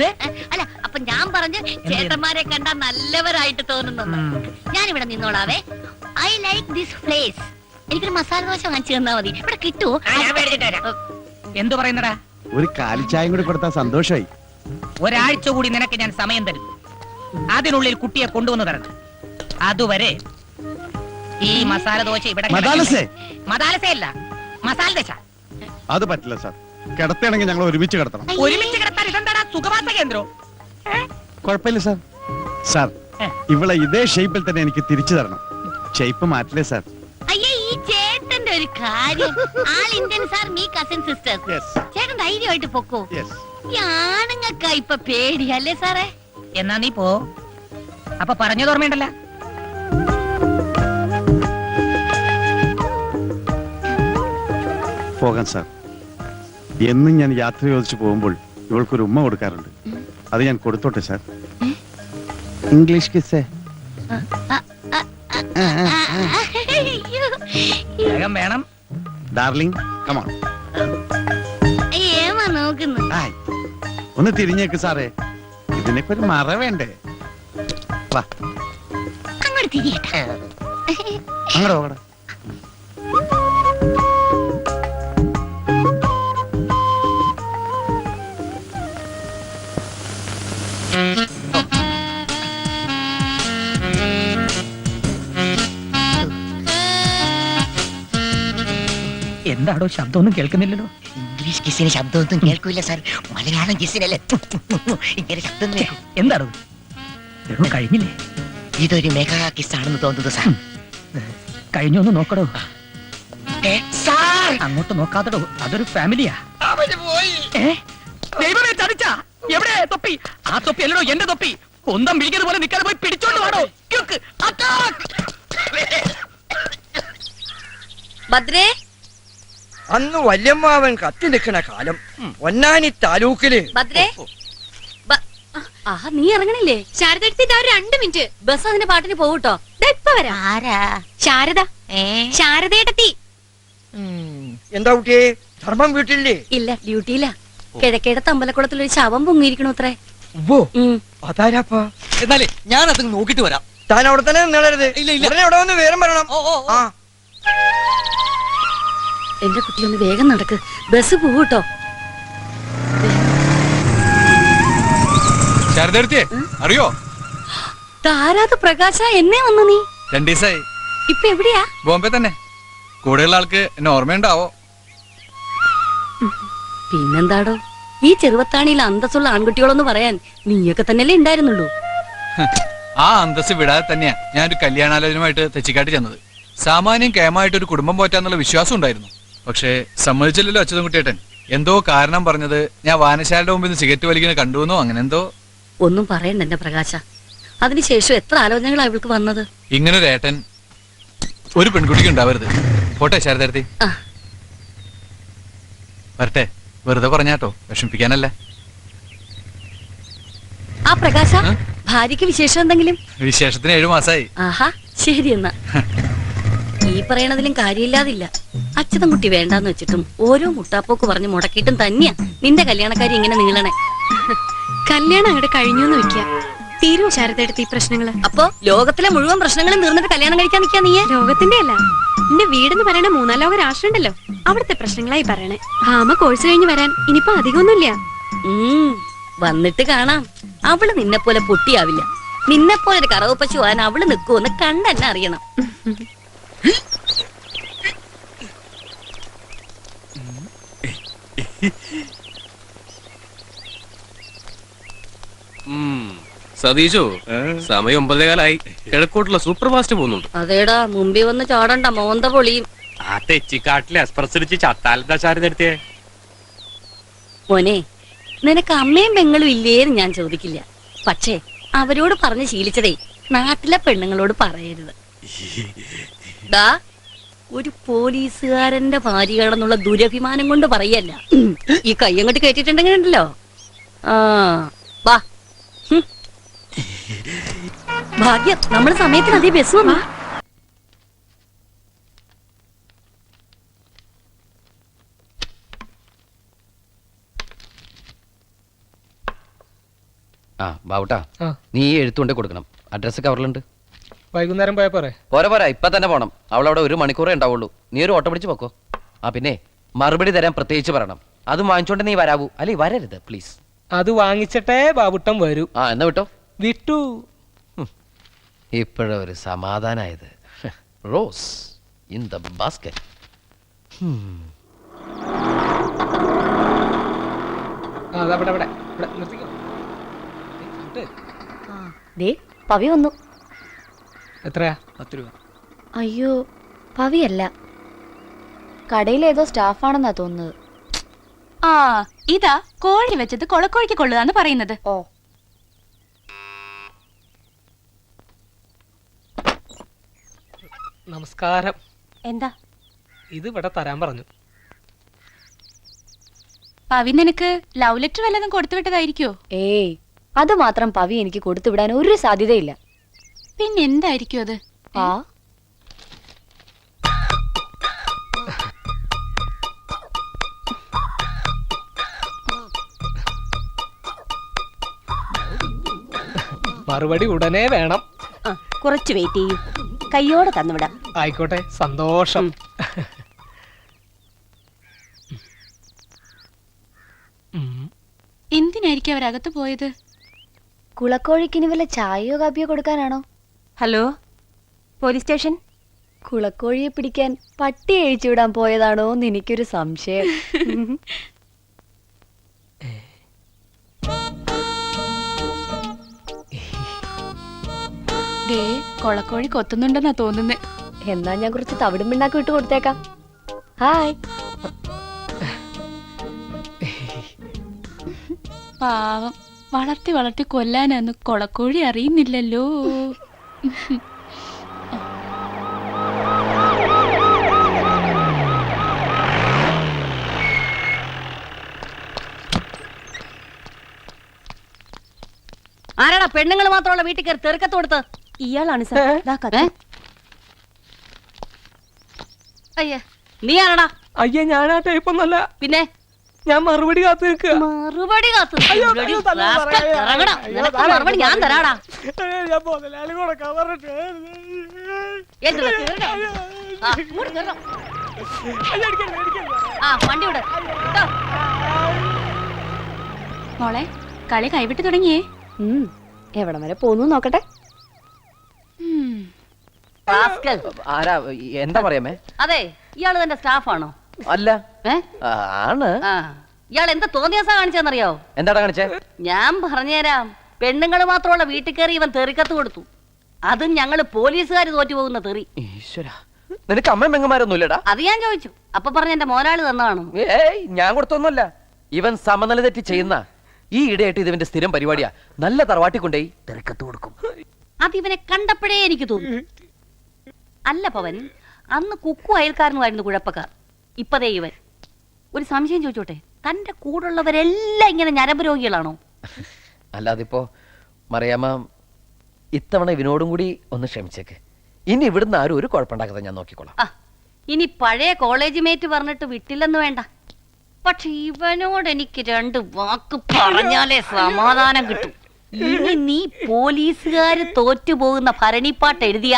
അല്ല, അപ്പൊ ഞാൻ പറഞ്ഞു ചേട്ടന്മാരെ കണ്ടാ നല്ലവരായിട്ട് തോന്നുന്നു. ഞാനിവിടെ നിന്നോളാവേ. I like this place. എനിക്കൊരു മസാല ദോശ വാങ്ങിച്ചു തന്നാ മതി. ഇവിടെ കിട്ടുമോ? എന്തു പറയുന്നടാ? ഒരു കാലിച്ചായം കൂടി കൊടുത്താൽ സന്തോഷമായി. ഒരാഴ്ച കൂടി നിനക്ക് ഞാൻ സമയം തരും. അതിനുള്ളിൽ കുട്ടിയെ കൊണ്ടുവന്ന് തരണം. അതുവരെ ഈ മസാല ദോശ ഇവിടെ. മദാലസേ? മദാലസയല്ല, മസാല ദോശ. അത് പറ്റില്ല സാർ. കിടത്തുകയാണെങ്കിൽ ഞങ്ങൾ ഒരുമിച്ച് കിടത്തണം. ഒരുമിച്ച് കിടത്താൻ ഇതെന്താ സുഖവാസ കേന്ദ്രം? കുഴപ്പമില്ല സാർ. സാർ ഇവളെ ഇതേ ഷേപ്പിൽ തന്നെ എനിക്ക് തിരിച്ചു തരണം. ഷേപ്പ് മാറ്റില്ലേ സാർ? അയ്യേ, ഈ ചേട്ടന്റെ ഒരു കാര്യം. ആൾ Indian sir, me cousin sisters. Yes. ചേട്ടൻ ധൈര്യമായിട്ട് പൊക്കോ. Yes. ഈ ആണുങ്ങൾക്കാ ഇപ്പൊ പേടിയല്ലേ സാറേ? എന്നാ നീ പോ. അപ്പൊ പറഞ്ഞത് ഓർമ്മയുണ്ടല്ലോ. പോകാം സാർ. എന്നും ഞാൻ യാത്ര ചോദിച്ചു പോകുമ്പോൾ ഇവൾക്കൊരു ഉമ്മ കൊടുക്കാറുണ്ട്. അത് ഞാൻ കൊടുത്തോട്ടെ സാർ? ഇംഗ്ലീഷ് കിസ്സേ. അയ്യോ. വേണം. Darling come on. ഏമാ നോക്കുന്നു. ഹായ്. ഒന്ന് തിരിഞ്ഞേക്ക് സാറേ, ഇതിനൊക്കെ ഒരു മറ വേണ്ടേ? വാ അങ്ങോട്ട് തിരിയട്ടെ. അങ്ങോട്ട് പോകട. എന്താടോ ശബ്ദമൊന്നും കേൾക്കുന്നില്ലല്ലോ? ഇംഗ്ലീഷ് കിസിന് ശബ്ദമൊന്നും കേൾക്കൂല സാർ. മലയാളം കിസിനല്ലേ ഇങ്ങനെ ശബ്ദം കേൾക്കും. എന്താടോ കഴിഞ്ഞില്ലേ? ഇതൊരു മെഗാ കിസ്സാണെന്ന് തോന്നുന്നു സാർ. കഴിഞ്ഞൊന്ന് നോക്കടോ. സാർ അങ്ങോട്ട് നോക്കാത്തടോ, അതൊരു ഫാമിലിയാ. ദൈവമേ, ചതിച്ച. എവിടെ തൊപ്പി? ആ തൊപ്പി അല്ലടോ എന്റെ തൊപ്പി. കൊന്തം പിടിക്കുന്നത് പോലെ നിൽക്കാതെ പോയി പിടിച്ചോണ്ട് വാടോ. ഭദ്രേ, അന്ന് വല്യമ്മാവൻ കത്തി നിൽക്കണ കാലം പൊന്നാനി താലൂക്കില്. ഭദ്രേ, നീ ഇറങ്ങണില്ലേ? ശാരദ എടുത്തിട്ട് 2 മിനിറ്റ് ബസ് അതിന്റെ പാട്ടിന് പോകൂട്ടോ. ഇപ്പൊ വരാം. ആരാ? ശാരദ. ശാരദയെത്തി. എന്താ കുട്ടിയെ, ധർമ്മം വീട്ടില്ലേ? ഇല്ല, ഡ്യൂട്ടിയില്ല. കിഴക്കേടത്ത് അമ്പലക്കുളത്തിൽ ഒരു ശവം പൊങ്ങിയിരിക്കണു അത്രേ. അതാരാപ്പാ? എന്നാലേ ഞാൻ അത് നോക്കിട്ട് വരാം. താൻ അവിടെ തന്നെ നിന്നടരുത്. ഉടനെ അവിടെ വന്ന് വേഗം പറയണം. ആ എന്റെ കുട്ടി ഒന്ന് വേഗം നടക്ക്, ബസ് പോകൂട്ടോ. ശാരദാർത്തിയെ അറിയോ? താരാത് പ്രകാശ, എന്നെ വന്നു നീ? 2 ദിവസമായി. ഇപ്പൊ എവിടെയാ? ബോംബെ തന്നെ. കൂടെയുള്ള ആൾക്ക് എന്നെ ഓർമ്മയുണ്ടാവോ? പിന്നെന്താടോ, ഈ ചെറുവത്താണിയിൽ അന്തസ്സുള്ള ആൺകുട്ടികളൊന്ന് പറയാൻ നീയൊക്കെ തന്നെയല്ലേ ഉണ്ടായിരുന്നുള്ളൂ. ആ അന്തസ് വിടാതെ തന്നെയാ ഞാൻ ഒരു കല്യാണാലോചനയുമായിട്ട് തെച്ചിക്കാട്ടി ചെന്നത്. സാമാന്യം കേമായിട്ട് ഒരു കുടുംബം പോറ്റാന്നുള്ള വിശ്വാസം ഉണ്ടായിരുന്നു. പക്ഷേ സമ്മതിച്ചില്ലല്ലോ അച്യുതൻകുട്ടിയേട്ടൻ. എന്തോ കാരണം പറഞ്ഞത് ഞാൻ വായനശാലയുടെ മുമ്പിൽ നിന്ന് സിഗരറ്റ് വലിക്കുന്നത് കണ്ടുവെന്നോ അങ്ങനെ എന്തോ. ഒന്നും പറയണ്ട എന്റെ പ്രകാശ. അതിനുശേഷം എത്ര ആലോചനകളാണ് ഇവൾക്ക് വന്നത്. ഇങ്ങനൊരു ഏട്ടൻ ഒരു പെൺകുട്ടിക്ക് ഉണ്ടാവരുത്. പോട്ടെ ശാരദാർത്തി, വരട്ടെ. വെറുതെ പറഞ്ഞാട്ടോ, വിഷമിപ്പിക്കാനല്ല. ആ പ്രകാശ, ഭാര്യക്ക് വിശേഷം എന്തെങ്കിലും? വിശേഷത്തിന് 7 മാസമായി. ആഹാ, ശരി എന്നാ. ഈ പറയണതിലും കാര്യമില്ലാതില്ല. അച്യുതൻകുട്ടി വേണ്ടാന്ന് വെച്ചിട്ടും ഓരോ മുട്ടാപ്പോക്ക് പറഞ്ഞ് മുടക്കിയിട്ടും തന്നെയാ നിന്റെ കല്യാണക്കാരി ഇങ്ങനെ നീളണേ. കല്യാണം അങ്ങോട്ട് കഴിഞ്ഞൂന്ന് വെക്കാം. തീരുവോ ശാരദയെടുത്ത് ഈ പ്രശ്നങ്ങള്? അപ്പൊ ലോകത്തിലെ മുഴുവൻ പ്രശ്നങ്ങളും തീർന്നിട്ട് കല്യാണം കഴിക്കാൻ നിൽക്കാ നീ? ലോകത്തിന്റെ അല്ല, എന്റെ വീടെന്ന് പറയണ 3-4 ലോക രാഷ്ട്രം ഉണ്ടല്ലോ, അവിടുത്തെ പ്രശ്നങ്ങളായി പറയണേ. ഭാമ കോഴ്സ് കഴിഞ്ഞ് വരാൻ ഇനിയിപ്പോ അധികമൊന്നുമില്ല. വന്നിട്ട് കാണാം. അവള് നിന്നെ പോലെ പൊട്ടിയാവില്ല. നിന്നെ പോലെ ഒരു കറവ് പശു ആൻ അവള് നിൽക്കുമെന്ന് കണ്ടെന്നെ അറിയണം. സതീശോ, സമയം 9:15. കിഴക്കോട്ടുള്ള സൂപ്പർ ഫാസ്റ്റ് പോകുന്നുണ്ട്. അതേടാ, മുമ്പിൽ വന്ന് ചാടണ്ട, മോന്ത പൊളിയും. ആ തെച്ചിക്കാട്ടിലെ എക്സ്പ്രസ് അടിച്ച് ചത്താലെന്താ ശാരദാർത്തിയെ? മോനെ, നിനക്ക് അമ്മയും പെങ്ങളും ഇല്ലേന്ന് ഞാൻ ചോദിക്കില്ല. പക്ഷേ അവരോട് പറഞ്ഞ് ശീലിച്ചതേ നാട്ടിലെ പെണ്ണുങ്ങളോട് പറയരുത്. ദാ, ഒരു പോലീസുകാരന്റെ ഭാര്യയാണെന്നുള്ള ദുരഭിമാനം കൊണ്ട് പറയല്ല. ഈ കൈ അങ്ങോട്ട് കേട്ടിട്ടുണ്ടെങ്കിൽ ഉണ്ടല്ലോ. വാ. ഭാഗ്യം, നമ്മുടെ സമയത്തിന് അതേ ബസ് വന്നു. ആ ബാബുട്ടാ, നീ എഴുത്തുകൊണ്ട് കൊടുക്കണം. അഡ്രസ് കവറിലുണ്ട്. വൈകുന്നേരം പോയാ പോരെ? പോരാ, ഇപ്പൊ തന്നെ പോണം. അവളവിടെ 1 മണിക്കൂറേ ഉണ്ടാവുള്ളൂ. നീ ഒരു ഓട്ടോ പിടിച്ച് പോക്കോ. ആ പിന്നെ മറുപടി തരാൻ പ്രത്യേകിച്ച് പറയണം. അതും വാങ്ങിച്ചോണ്ട് നീ വരാവൂ. അല്ലെ വരരുത് പ്ലീസ്. അത് വാങ്ങിച്ചിട്ടേ ബാബുട്ടം വരൂ. ആ എന്നാ വിട്ടോ. വിട്ടു. ഇപ്പോഴൊരു സമാധാനായത്. Rose in the basket. Pavi വന്നു. എത്രയാ? 10 രൂപ. അയ്യോ, പവിയല്ല, കടയിലേതോ സ്റ്റാഫാണെന്നാ തോന്നുന്നത്. ആ ഇതാ കോഴി വെച്ചത് കൊളക്കോഴിക്ക് കൊള്ളുകയെന്ന് പറയുന്നത്. ഓ, നമസ്കാരം. എന്താ ഇത് ഇവിടെ തരാൻ പറഞ്ഞു. പവി നിനക്ക് ലവ് ലെറ്റർ വല്ലതും കൊടുത്തു വിട്ടതായിരിക്കോ? ഏയ്, അത് മാത്രം പവി എനിക്ക് കൊടുത്തുവിടാൻ ഒരു സാധ്യതയില്ല. പിന്നെന്തായിരിക്കും അത്? ആ, മറുപടി ഉടനെ വേണം. കുറച്ച് വെയിറ്റ് ചെയ്യൂ, കയ്യോടെ തന്നുവിടാം. ആയിക്കോട്ടെ, സന്തോഷം. എന്തിനായിരിക്കും അവരകത്ത് പോയത്? കുളക്കോഴിക്കിനി വല്ല ചായയോ കാപ്പിയോ കൊടുക്കാനാണോ? Hello, police station. കുളക്കോഴിയെ പിടിക്കാൻ പട്ടി അഴിച്ചുവിടാൻ പോയതാണോ എന്ന് എനിക്കൊരു സംശയം. ദേ, കൊളക്കോഴി കൊത്തുന്നുണ്ടെന്നാ തോന്നുന്നേ. എന്നാ ഞാൻ കുറച്ച് തവിടും പിണ്ണാക്കും ഇട്ട് കൊടുത്തേക്കാം. ഹായ്. പാവം, വളർത്തി വളർത്തി കൊല്ലാനാന്ന് കൊളക്കോഴി അറിയുന്നില്ലല്ലോ. ആരാടാ പെണ്ണുങ്ങൾ മാത്രമുള്ള വീട്ടിൽ കയറി തെറുക്കത്ത് കൊടുത്ത്? ഇയാളാണ് സാർ. അയ്യ, നീ ആരാടാ? അയ്യേ, ഞാനാ ടൈപ്പൊന്നല്ല. പിന്നെ ഞാൻ മറുപടി കാത്തു നിൽക്കുക. മറുപടി കാത്തു മറുപടി ഞാൻ തരാടാ. വണ്ടി വിട്. മോളെ, കളി കൈവിട്ട് തുടങ്ങിയേ. എവിടം വരെ പോന്നു നോക്കട്ടെ. ആരാ? എന്താ പറയാമേ? അതെ, ഇയാള് തന്റെ സ്റ്റാഫാണോ? അല്ല. ആണ്. ഇയാൾ എന്താ തോന്നിയാസാ കാണിച്ചെന്നറിയോ? എന്താടാ കാണിച്ചേ? ഞാൻ പറഞ്ഞുതരാം. പെണ്ണുങ്ങൾ മാത്രമുള്ള വീട്ടിൽ കയറി ഇവൻ തെറിക്കത്ത് കൊടുത്തു. അതും ഞങ്ങള് പോലീസുകാർ തോറ്റുപോകുന്ന തെറി. ഈശ്വര, നിനക്ക് അമ്മയും പെങ്ങന്മാരൊന്നും ഇല്ലടാ? അത് ഞാൻ ചോദിച്ചു. അപ്പൊ പറഞ്ഞ എന്റെ മോനാള് തന്നതാണ്. ഏയ്, ഞാൻ കൊടുത്തൊന്നുമല്ല. ഇവൻ സമനില തെറ്റി ചെയ്യുന്ന ഈ ഇടയായിട്ട് ഇതിവന്റെ സ്ഥിരം പരിപാടിയാ. നല്ല തറവാട്ടി കൊണ്ടേ തെറിക്കത്ത് കൊടുക്കും. അത് ഇവനെ കണ്ടപ്പോഴേ എനിക്ക് തോന്നി. അല്ല പവൻ, അന്ന് കുക്കു അയൽക്കാരനുമായിരുന്നു കുഴപ്പക്കാർ. ഇപ്പതേ ഇവൻ. ഒരു സംശയം ചോദിച്ചോട്ടെ, തന്റെ കൂടുള്ളവരെല്ലാം ഇങ്ങനെ ഞരമ്പ് രോഗികളാണോ? അല്ലാതിപ്പോ മറിയാമ്മ ഇത്തവണ ഇവനോടും കൂടി ഒന്ന് ക്ഷമിച്ചേക്ക്. ഇനി ഇവിടുന്ന് ആരും ഒരു കുഴപ്പമുണ്ടാക്കാതെ ഞാൻ നോക്കിക്കോളാം. ഇനി പഴയ കോളേജ് മേറ്റ് പറഞ്ഞിട്ട് വിട്ടില്ലെന്ന് വേണ്ട. പക്ഷെ ഇവനോട് എനിക്ക് 2 വാക്ക് പറഞ്ഞാലേ സമാധാനം കിട്ടും. ഇനി നീ പോലീസുകാര് തോറ്റുപോകുന്ന ഭരണിപ്പാട്ട് എഴുതിയ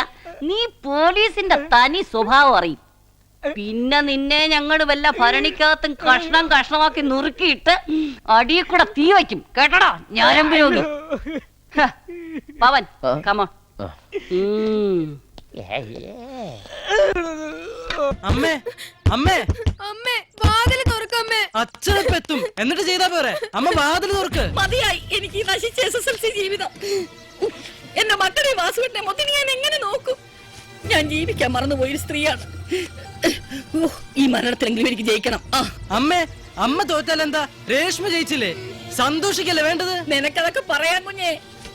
നീ പോലീസിന്റെ തനി സ്വഭാവം അറിയും. പിന്നെ നിന്നെ ഞങ്ങൾ വല്ല ഭരണിക്കകത്തും കഷ്ണം കഷ്ണമാക്കി നുറുക്കിയിട്ട് അടിയിൽ കൂടെ തീ വയ്ക്കും. കേട്ടടാ ഞരമ്പ് രോഗി. പവൻ, കമോൺ. അമ്മേ അമ്മേ അമ്മേ, വാതിൽ തുറക്കമ്മേ. അച്ഛനെത്തും എന്നിട്ട് ചെയ്താ പോരെ? അമ്മ വാതിൽ തുറക്ക്. മതിയായി എനിക്ക് ഈ നശിച്ച SSLC ജീവിതം. എന്റെ മക്കളെ വാസുവിന്റെ മൊത്തം ഞാൻ എങ്ങനെ നോക്കും? ഞാൻ ജീവിക്കാൻ മറന്നുപോയൊരു സ്ത്രീയാണ്. ഈ മരണത്തിലെങ്കിലും എനിക്ക് ജയിക്കണം. അമ്മേ, അമ്മ തോറ്റാലെന്താ? രേഷ്മ ജയിച്ചില്ലേ? സന്തോഷിക്കല്ലേ വേണ്ടത്? നിനക്കതൊക്കെ പറയാൻ കുഞ്ഞേ.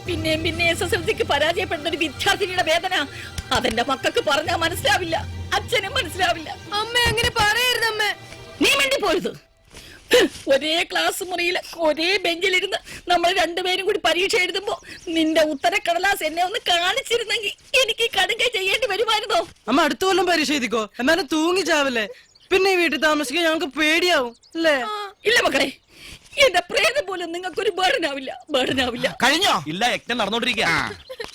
പിന്നെയും പിന്നെ SSLCക്ക് പരാജയപ്പെടുന്ന ഒരു വിദ്യാർത്ഥിനിയുടെ വേദന അതെന്റെ മക്കൾക്ക് പറഞ്ഞാൽ മനസ്സിലാവില്ല, അച്ഛനും മനസ്സിലാവില്ല. അമ്മ അങ്ങനെ പറയരുത് അമ്മ. നീ വേണ്ടി പോരുത്. ഒരേ ക്ലാസ് മുറിയിൽ ഒരേ ബെഞ്ചിലിരുന്ന് നമ്മൾ രണ്ടുപേരും കൂടി പരീക്ഷ എഴുതുമ്പോ നിന്റെ ഉത്തരക്കടലാസ് എന്നെ ഒന്ന് കാണിച്ചിരുന്നെങ്കിൽ എനിക്ക് കടുകൈ ചെയ്യേണ്ടി വരുമായിരുന്നോ? അമ്മ അടുത്ത കൊല്ലം പരീക്ഷ എഴുതിക്കോ, എന്നാലും തൂങ്ങി ചാവല്ലേ. പിന്നെ ഈ വീട്ടിൽ താമസിക്കാൻ ഞങ്ങൾക്ക് പേടിയാവും അല്ലേ? ഇല്ല മക്കളെ, എന്റെ പ്രേതം പോലും നിങ്ങൾക്കൊരു ബേർഡനാവില്ല. കഴിഞ്ഞോ? ഇല്ല, യജ്ഞം നടന്നോണ്ടിരിക്കുക.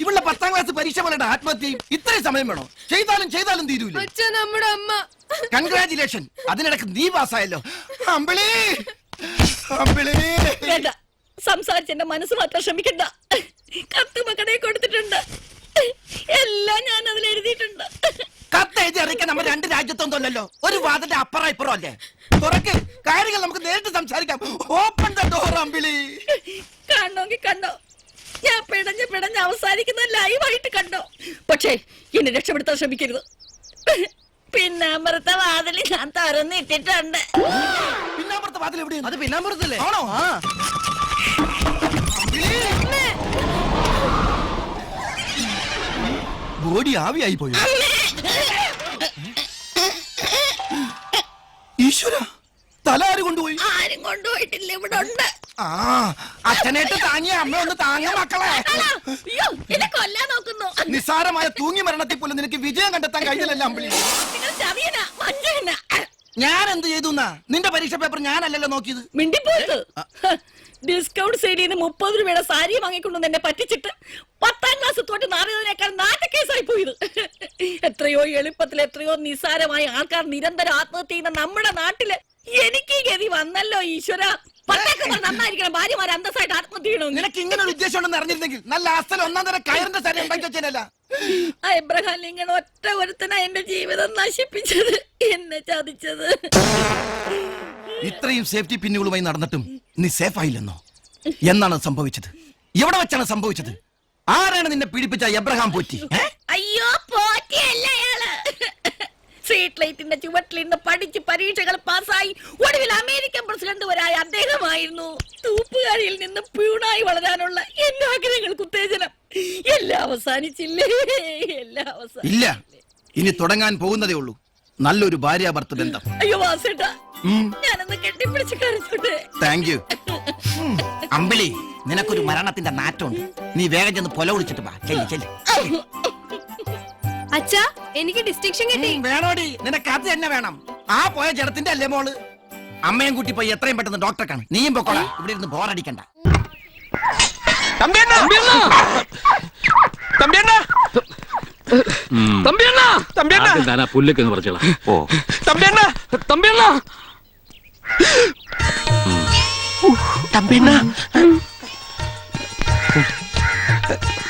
ഇവിടെ 10ാം ക്ലാസ് പരീക്ഷ പോലെ ആത്മഹത്യയും ഇത്രയും സമയം വേണോ? ചെയ്താലും തീരൂല. അച്ഛൻ, നമ്മുടെ അമ്മ. കൺഗ്രാറ്റുലേഷൻ, അതിനിടക്ക് നീ പാസ്സായല്ലോ. അമ്പിളി വേണ്ട, സംസാരിച്ച് എന്റെ മനസ്സ് മാറ്റാൻ ശ്രമിക്കണ്ട. കത്ത് മകനെ കൊടുത്തിട്ടുണ്ട്, എല്ലാം ഞാൻ അതിൽ എഴുതിയിട്ടുണ്ട്. കത്തെഴുതി അറിയിക്കാൻ നമ്മൾ 2 രാജ്യത്തൊന്നുമല്ലല്ലോ, ഒരു വാദന്റെ അപ്പുറം ഇപ്പുറം അല്ലേ? തുറക്ക്, കാര്യങ്ങൾ നമുക്ക് നേരിട്ട് സംസാരിക്കാം. Open the door. അമ്പിളി. കാണണമെങ്കിൽ കണ്ടോ, ഞാൻ പിടഞ്ഞ് അവസാനിക്കുന്ന ലൈവായിട്ട് കണ്ടോ. പക്ഷേ എന്നെ രക്ഷപ്പെടുത്താൻ ശ്രമിക്കരുത്. പിന്നാമ്പുറത്തെ വാതിൽ ഞാൻ തുറന്നിട്ടിട്ടുണ്ട്. പിന്നാമ്പുറത്തെ വാതിൽ എവിടെയാണ്? അത് പിന്നാമ്പുറത്തല്ലേ? ആണോ? ബോഡി ആവിയായി പോയോ? ഈശ്വര, തല ആര് കൊണ്ടുപോയി? ആരും കൊണ്ടുപോയിട്ടില്ല, ഇവിടെ ഉണ്ട്. ആ, അച്ഛനായിട്ട് താങ്ങിയ അമ്മ ഒന്ന് താങ്ങ മക്കളെ. അയ്യോ, എന്നെ കൊല്ലാൻ നോക്കുന്നു. നിസ്സാരമായ തൂങ്ങി മരണത്തിൽ പോലും നിനക്ക് വിജയം കണ്ടെത്താൻ കഴിഞ്ഞില്ലല്ലോ അമ്പിളി. നിങ്ങൾ ചതിയനാ, വഞ്ചകനാ. ഞാൻ എന്ത് ചെയ്തു? നിന്റെ പരീക്ഷ പേപ്പർ ഞാനല്ലല്ലോ നോക്കിയത്. മിണ്ടിപ്പോയത്. ഡിസ്കൗണ്ട് സൈഡിന്ന് 30 രൂപയുടെ സാരി വാങ്ങിക്കൊണ്ടു എന്നെ പറ്റിച്ചിട്ട് 10ാം ക്ലാസ് തൊട്ട് നാറിയതിനേക്കാൾ നാട്ടക്കേസായി പോയത്. എത്രയോ എളുപ്പത്തിൽ എത്രയോ നിസ്സാരമായ ആൾക്കാർ നിരന്തരം ആത്മഹത്യ ചെയ്യുന്ന നമ്മുടെ നാട്ടില് എനിക്ക് ഗതി വന്നല്ലോ ഈശ്വര. നന്നായിരിക്കണം, ഭാര്യമാരെ അന്തസ്സായിട്ട് ആത്മഹത്യ ചെയ്യണമെന്ന്. നിനക്ക് ഇങ്ങനെ ഒരു ഉദ്ദേശം ഉണ്ടെന്ന് അറിഞ്ഞിരുന്നെങ്കിൽ നല്ല അസൽ 1ാം തരം കയറിന്റെ സാരി ഉണ്ടാക്കി വെച്ചേനല്ല. എബ്രഹാം ലിങ്കൺ ഒറ്റ ഒരുത്തനാ എന്റെ ജീവിതം നശിപ്പിച്ചത്, എന്നെ ചതിച്ചത്. ഇത്രയും സേഫ്റ്റി പിന്നുകളുമായി നടന്നിട്ടും നീ സേഫ് ആയില്ലെന്നോ? എന്നാണ് സംഭവിച്ചത്? എവിടെ വെച്ചാണ് സംഭവിച്ചത്? ആരാണ് നിന്നെ പീഡിപ്പിച്ച എബ്രഹാം പോറ്റി? അയ്യോ, പോറ്റിയല്ല അയാള്. സ്ട്രീറ്റ് ലൈറ്റിന്റെ ചുവട്ടിലിരുന്ന് പഠിച്ച് പരീക്ഷകൾ പാസ്സായി ഒടുവിൽ അമേരിക്കൻ പ്രസിഡന്റ് വരായ അദ്ദേഹമായിരുന്നു. തൂപ്പുകാരിയിൽ നിന്ന് പ്യൂണായി വളരാനുള്ള എന്റെ ആഗ്രഹങ്ങൾക്ക് ഉത്തേജനം. എല്ലാം അവസാനിച്ചില്ലേ? എല്ലാം അവസാനം ഇല്ല, ഇനി തുടങ്ങാൻ പോകുന്നതേ ഉള്ളൂ നല്ലൊരു ഭാര്യാഭർത്ത ബന്ധം. അയ്യോ വാസേട്ടാ, ഞാനൊന്ന് കെട്ടിപ്പിടിച്ച് കരച്ചോട്ടെ. Thank you. അമ്പിളി, നിനക്കൊരു മരണത്തിന്റെ നാറ്റമുണ്ട്. നീ വേഗം ചെന്ന് പൊല വിളിച്ചിട്ട് വാ. ചെല്ലി ചെല്ലി. അച്ഛാ, എനിക്ക് ഡിസ്റ്റിങ്ഷൻ കിട്ടി. വേണോടി, നിനക്ക് അത് തന്നെ വേണം. ആ പോയ ജഡത്തിന്റെ അല്ലേ മോള്? അമ്മയും കൂട്ടി പോയി എത്രയും പെട്ടെന്ന് ഡോക്ടറെ കാണും. നീയും പൊക്കോളാ, ഇവിടെ ഇരുന്ന് ബോറടിക്കണ്ട. പുല്ലൊക്കെ പറിച്ചോളാം.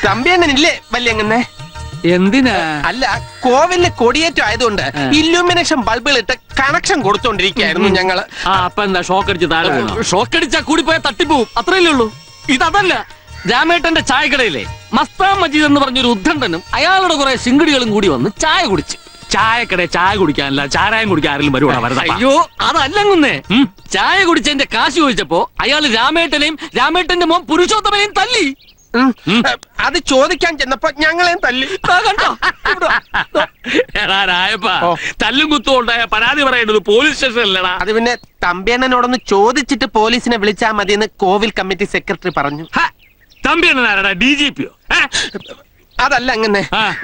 തമ്പിയണ്ണനില്ലേ വല്യങ്ങനെ? എന്തിനാ? അല്ല, കോവിലിലെ കൊടിയേറ്റം ആയതുകൊണ്ട് ഇല്യൂമിനേഷൻ ബൾബുകൾ ഇട്ട് കണക്ഷൻ കൊടുത്തോണ്ടിരിക്കുകയായിരുന്നു ഞങ്ങള്. അപ്പൊ എന്താ ഷോക്ക് അടിച്ച് താഴെ വീണോ? ഷോക്ക് അടിച്ചാ കൂടി പോയാൽ തട്ടിപ്പോവും, അത്രയല്ലേ ഉള്ളൂ. ഇതല്ല, രാമേട്ടന്റെ ചായക്കടയിലെ മസ്താൻ മജീദ് എന്ന് പറഞ്ഞൊരു ഉദ്ദണ്ഡനും അയാളുടെ കുറെ ശിങ്കിടികളും കൂടി വന്ന് ചായ കുടിച്ച്. ചായക്കടയിൽ ചായ കുടിക്കാനല്ല, ചാരായം കുടിക്കാൻ ആരെങ്കിലും വരുവാ? അയ്യോ, അതല്ലെന്നേ. ചായ കുടിച്ചതിന്റെ കാശ് ചോദിച്ചപ്പോ അയാള് രാമേട്ടനെയും രാമേട്ടന്റെ മോൻ പുരുഷോത്തമനെയും തല്ലി. അത് ചോദിക്കാൻ ചെന്നപ്പോ ഞങ്ങളെയും തല്ലി. കണ്ടോ? തല്ലും കുത്തും ഉണ്ടായ പരാതി പറയേണ്ടത് പോലീസ് സ്റ്റേഷനിലടാ. അത് പിന്നെ തമ്പിയണ്ണനോടൊന്ന് ചോദിച്ചിട്ട് പോലീസിനെ വിളിച്ചാൽ മതിയെന്ന് കോവിൽ കമ്മിറ്റി സെക്രട്ടറി പറഞ്ഞു. തമ്പിയണ്ണനാരടാ? DGP യോ? അതല്ല അങ്ങനെ.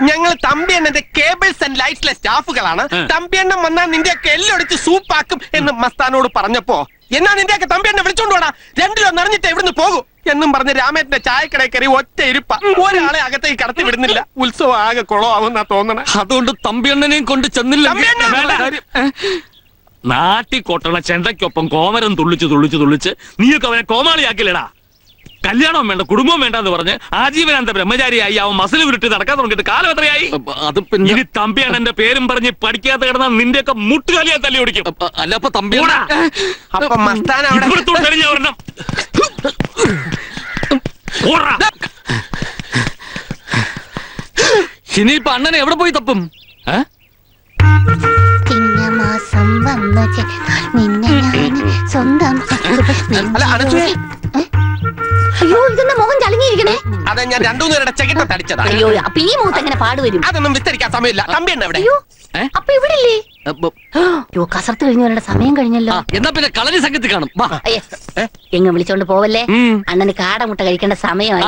ഞങ്ങൾ തമ്പിയണ്ണന്റെ കേബിൾസ് ആൻഡ് ലൈറ്റ്സിലെ സ്റ്റാഫുകളാണ്. തമ്പിയണ്ണൻ വന്നാൽ നിന്റെയൊക്കെ എല്ലൊടിച്ച് സൂപ്പാക്കും എന്ന് മസ്താനോട് പറഞ്ഞപ്പോ, എന്നാ നിന്റെയൊക്കെ തമ്പിയണ്ണനെ വിളിച്ചോണ്ട് പോടാ, 2 കിലോ നിറഞ്ഞിട്ട് എവിടുന്ന് പോകും എന്നും പറഞ്ഞ് രാമേട്ടന്റെ ചായക്കടയിൽ കയറി ഒറ്റ ഇരുപ്പ. ഒരാളെ അകത്തേക്ക് കടത്തി വിടുന്നില്ല. ഉത്സവം ആകെ കുളമാവുന്നാ തോന്നണേ. അതുകൊണ്ട് തമ്പിയണ്ണനെയും കൊണ്ട് ചെന്നില്ല. നാട്ടി കൊട്ടണ ചെണ്ടയ്ക്കൊപ്പം കോമരം തുള്ളിച്ച് നീയൊക്കെ അവനെ കോമാളിയാക്കില്ലടാ. കല്യാണം വേണ്ട, കുടുംബം വേണ്ട എന്ന് പറഞ്ഞ് ആജീവനാന്ത ബ്രഹ്മചാരിയായി അവൻ മസിൽ ഉരുട്ടി നടക്കാൻ തുടങ്ങിയിട്ട് കാലം എത്രയായി? ഇനി തമ്പിയണ്ണന്റെ പേരും പറഞ്ഞ് പഠിക്കാത്ത കിടന്ന നിന്റെയൊക്കെ മുട്ടുകാലിയാ തല്ലി ഓടിക്കും. അല്ല, അപ്പൊ തമ്പിയോടാ ഇനിയിപ്പൊ അണ്ണനെ എവിടെ പോയി തപ്പും? ചിങ്ങമാസം വന്ന നിന്നെ സ്വന്തം. അയ്യോ, ഇതെന്താ മുഖം ചളിങ്ങിയിരിക്കണേ? അതെ, ഞാൻ 2-3 പേരുടെ ചെകിട്ട തടിച്ചതാ. അയ്യോ, അപ്പൊ ഈ മുഖത്ത് എങ്ങനെ പാടുവരും? അതൊന്നും വിസ്തരിക്കാൻ സമയമില്ല. തമ്പിയണ്ണ എവിടെ? അയ്യോ, അപ്പൊ ഇവിടെ ഇല്ലേ? അയ്യോ, കസർത്ത് കഴിഞ്ഞു വരേണ്ട സമയം കഴിഞ്ഞല്ലോ. എന്നാ പിന്നെ കളരി സംഘത്തിൽ കാണും. എങ്ങ വിളിച്ചോണ്ട് പോവല്ലേ? അണ്ണന് കാടമുട്ട കഴിക്കേണ്ട സമയമായി.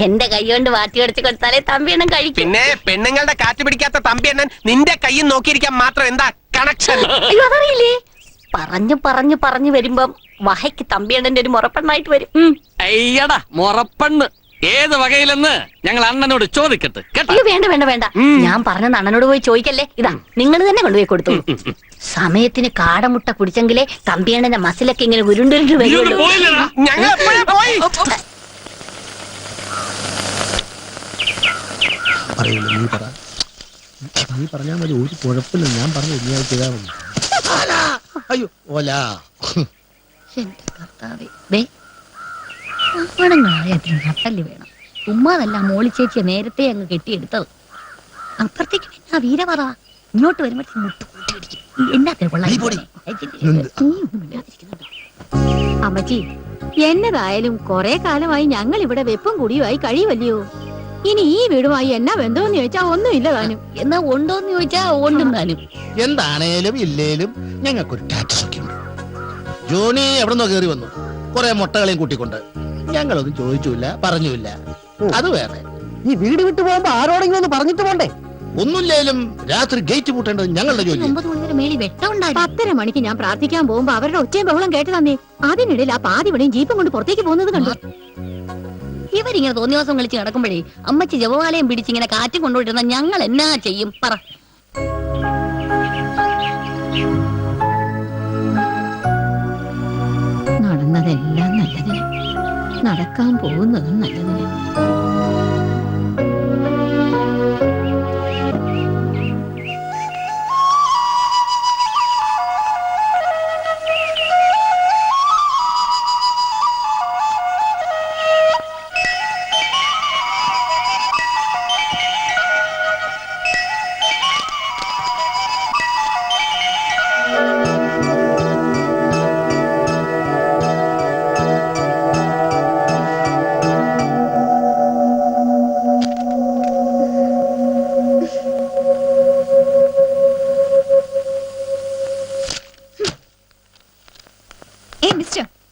എന്റെ കൈ കൊണ്ട് വാറ്റി അടിച്ച് കൊടുത്താലേ തമ്പിയണ്ണൻ കഴിക്കും. പിന്നെ പെണ്ണുങ്ങളുടെ കാറ്റ് പിടിക്കാത്ത തമ്പിയണ്ണൻ നിന്റെ കൈയും നോക്കിയിരിക്കാൻ മാത്രം എന്താ കണക്ഷൻ? അയ്യോ, അതറിയില്ലേ? പറഞ്ഞു വരുമ്പം വഹയ്ക്ക് തമ്പിയണ്ണന്റെ ഒരു മുറപ്പെണ്ണായിട്ട് വരും. അയ്യടാ, മുറപ്പെണ്ണ് ഏത് വകയിലെന്ന് ഞങ്ങൾ അണ്ണനോട് ചോദിക്കട്ടെ. അയ്യോ, വേണ്ട, ഞാൻ പറഞ്ഞ അണ്ണനോട് പോയി ചോദിക്കല്ലേ. ഇതാ, നിങ്ങൾ തന്നെ കൊണ്ടുപോയി കൊടുത്തു. സമയത്തിന് കാടമുട്ട കുടിച്ചെങ്കിലേ തമ്പിയണ്ണന്റെ മസിലൊക്കെ ഇങ്ങനെ ഉരുണ്ടുരുണ്ട് വരുള്ളൂ. നീ പറഞ്ഞാൽ മതി, ഒരു കുഴപ്പമില്ല. ഞാൻ പറഞ്ഞു ചെയ്താൽ മതി. അയ്യോ, ഓല എന്റെ കർത്താവേ. ദേ, ആണുങ്ങളായ അതിന് നട്ടല് വേണം. ചുമ്മാതല്ല മോളി ചേച്ചിയെ നേരത്തെ അങ്ങ് കെട്ടിയെടുത്തത്. അപ്പുറത്തേക്ക് എന്നാ വീരപറ ഇങ്ങോട്ട് വരുമ്പോഴത്തേക്ക് മുട്ട് കൂട്ടിയിടിക്കും. എന്നാത്തിന് അമ്മച്ചി, എന്നതായാലും കൊറേ കാലമായി ഞങ്ങൾ ഇവിടെ വെപ്പും കുടിയുമായി കഴിയുമല്ലയോ. ഇനി ഈ വീടുമായി എന്നാ ബന്ധമെന്ന് ചോദിച്ചാ ഒന്നുമില്ല താനും. എന്നാ ഉണ്ടോന്ന് ചോദിച്ചാ ഉണ്ടും താനും. എന്താണേലും ഇല്ലേലും ഞങ്ങൾക്കൊരു ടാറ്റസ് ഒക്കെ ഉണ്ട്. ജോണി എവിടെന്നോ കയറി വന്നു, കുറെ മുട്ടകളെയും കൂട്ടിക്കൊണ്ട്. ഞങ്ങളൊന്നും ചോദിച്ചില്ല പറഞ്ഞില്ല. അത് വേറെ. ഈ വീട് വിട്ടു പോകുമ്പോ ആരോടെങ്കിലും ഒന്ന് പറഞ്ഞിട്ട് പോണ്ടേ? ഒന്നുമില്ലേലും രാത്രി ഗേറ്റ് പൂട്ടേണ്ടത് ഞങ്ങളുടെ ജോലി. 9 മണി വരെ മേളി വെട്ടം ഉണ്ടായി. 10:30 മണിക്ക് ഞാൻ പ്രാർത്ഥിക്കാൻ പോകുമ്പോ അവരുടെ ഒച്ചയും ബഹളം കേട്ട് തന്നെ. അതിനിടയിൽ ആ പാതി വഴിയും ജീപ്പും കൊണ്ട് പുറത്തേക്ക് പോകുന്നത് കണ്ടു. ഇവരിങ്ങനെ തോന്നിവാസം കളിച്ച് നടക്കുമ്പോഴേ അമ്മച്ചി ജപമാലയും പിടിച്ചിങ്ങനെ കാറ്റും കൊണ്ടുപോയിട്ടിരുന്ന ഞങ്ങൾ എന്നാ ചെയ്യും പറ. നടന്നതെല്ലാം നല്ലതിന്, നടക്കാൻ പോകുന്നതും നല്ലതിന്.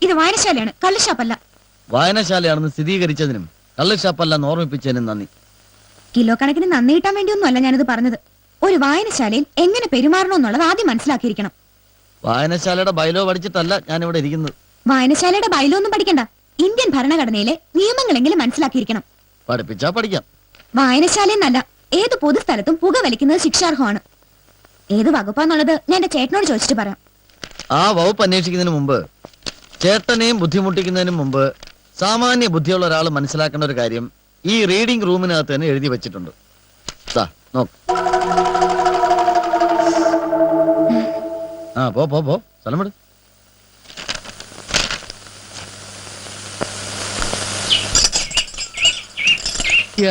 ഇത് വായനശാലയാണ്, കള്ളുഷാപ്പല്ല. വായനശാലയാണെന്ന് സ്ഥിരീകരിച്ചതിനും കള്ളുഷാപ്പല്ലെന്ന് ഓർമ്മിപ്പിച്ചതിനും നന്ദി. കിലോ കണക്കിന് നന്ദി കിട്ടാൻ വേണ്ടിയൊന്നും അല്ല ഞാനിത് പറഞ്ഞത്. ഒരു വായനശാലയിൽ എങ്ങനെ പെരുമാറണമെന്നുള്ളത് ആദ്യം മനസ്സിലാക്കിയിരിക്കണം. വായനശാലയുടെ ബൈലോ പഠിച്ചിട്ടല്ല ഞാൻ ഇവിടെ ഇരിക്കുന്നത്. വായനശാലയുടെ ബൈലോ ഒന്നും പഠിക്കണ്ട, ഇന്ത്യൻ ഭരണഘടനയിലെ നിയമങ്ങളെങ്കിലും മനസ്സിലാക്കിയിരിക്കണം. പഠിപ്പിച്ചാ പഠിക്കാം. വായനശാലയെന്നല്ല, ഏത് പൊതുസ്ഥലത്തും പുക വലിക്കുന്നത് ശിക്ഷാർഹമാണ്. ഏത് വകുപ്പാന്നുള്ളത് ഞാൻ എന്റെ ചേട്ടനോട് ചോദിച്ചിട്ട് പറയാം. ആ വകുപ്പ് അന്വേഷിക്കുന്നതിന് മുമ്പ്, ചേട്ടനെയും ബുദ്ധിമുട്ടിക്കുന്നതിന് മുമ്പ് സാമാന്യ ബുദ്ധിയുള്ള ഒരാൾ മനസ്സിലാക്കേണ്ട ഒരു കാര്യം ഈ റീഡിംഗ് റൂമിനകത്ത് തന്നെ എഴുതി വെച്ചിട്ടുണ്ട്. നോക്ക്. ആ പോ സ്ഥലം വിട്.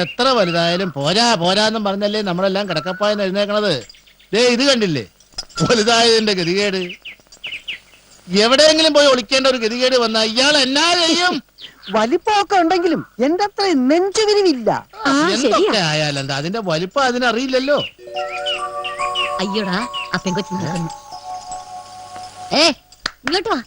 എത്ര വലുതായാലും പോരാന്നും പറഞ്ഞല്ലേ നമ്മളെല്ലാം കിടക്കപ്പായെന്ന് എഴുന്നേക്കണത്. ദേ ഇത് കണ്ടില്ലേ വലുതായതിന്റെ ഗതികേട്. എവിടെയെങ്കിലും പോയി ഒളിക്കേണ്ട ഒരു ഗതികേട് വന്ന ഇയാൾ എന്നാ ചെയ്യും? വലിപ്പമൊക്കെ ഉണ്ടെങ്കിലും എന്റെ അത്ര നെഞ്ചുവിരിവില്ല. എന്തൊക്കെ ആയാലും എന്താ, അതിന്റെ വലിപ്പം അതിനറിയില്ലല്ലോ. അയ്യോടാ ആ പെങ്കൊച്ചു നിൽക്കുന്നു. ഇങ്ങോട്ട് വാ.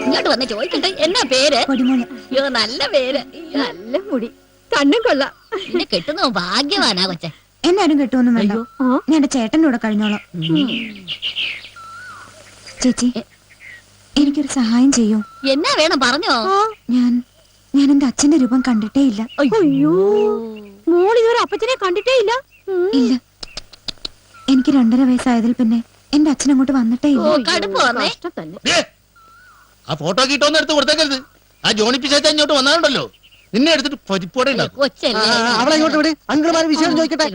ഇങ്ങോട്ട് വന്ന് ചോദിക്കട്ടെ, എന്നാ പേര്? അയ്യോ നല്ല പേര്, നല്ല മുടി, കണ്ണും കൊള്ളാം. എന്നെ കെട്ടുന്ന ഭാഗ്യവാനാ കൊച്ചെ. എന്നാരും കിട്ടുമൊന്നും വേണ്ട, ഞാൻ എന്റെ ചേട്ടന്റെ കൂടെ കഴിഞ്ഞോളാം. ചേച്ചി, എനിക്കൊരു സഹായം ചെയ്യൂ. എന്നാ വേണം പറഞ്ഞോ. ഞാൻ എന്റെ അച്ഛന്റെ രൂപം കണ്ടിട്ടേ ഇല്ല. അയ്യോ, മോൾ ഇതുവരെ അപ്പച്ചനെ കണ്ടിട്ടേ ഇല്ല? ഇല്ല, എനിക്ക് 2.5 വയസ്സായതിൽ പിന്നെ എന്റെ അച്ഛൻ അങ്ങോട്ട് വന്നിട്ടേ ഇല്ല. കടുപ്പ് വന്നേ. ആ ഫോട്ടോ കിട്ടോന്ന് എടുത്ത് കൊടുത്തേക്കരുത്. ആ ജോണി പിശാച് ഇങ്ങോട്ട് വന്നാലുണ്ടല്ലോ നിന്നെ എടുത്തിട്ട് പരിപ്പോടെ ഉണ്ടാക്കും. അവളെ ഇങ്ങോട്ട് വിട്, അങ്കിൾമാര് വിഷയം ചോദിക്കട്ടെ.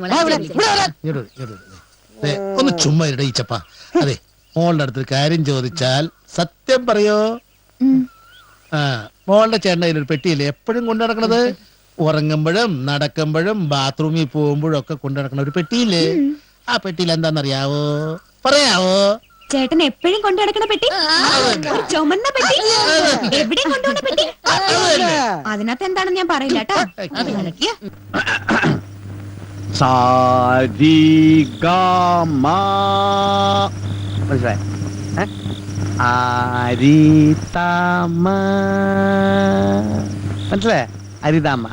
ഒന്ന് ചുമ്മാ ഇട ഈച്ചപ്പ. അതെ, മോളുടെ അടുത്തൊരു കാര്യം ചോദിച്ചാൽ സത്യം പറയോ? മോളുടെ ചേട്ടൻ്റെ കയ്യിൽ ഒരു പെട്ടിയില്ലേ എപ്പോഴും കൊണ്ടു നടക്കണത്? ഉറങ്ങുമ്പോഴും നടക്കുമ്പോഴും ബാത്റൂമിൽ പോകുമ്പോഴും ഒക്കെ കൊണ്ടു നടക്കണ ഒരു പെട്ടിയില്ലേ? ആ പെട്ടിയിൽ എന്താണെന്നറിയാവോ? പറയാവോ? ചേട്ടൻ എപ്പോഴും കൊണ്ടു നടക്കണ പെട്ടി, ഒരു ചുമന്ന പെട്ടി, എവിടെയും കൊണ്ടുപോകുന്ന പെട്ടി. അതിനകത്ത് എന്താണെന്ന് ഞാൻ പറയില്ല കേട്ടോ. മനസ്സിലായി? മനസ്സിലായ? അരിതാമ്മ.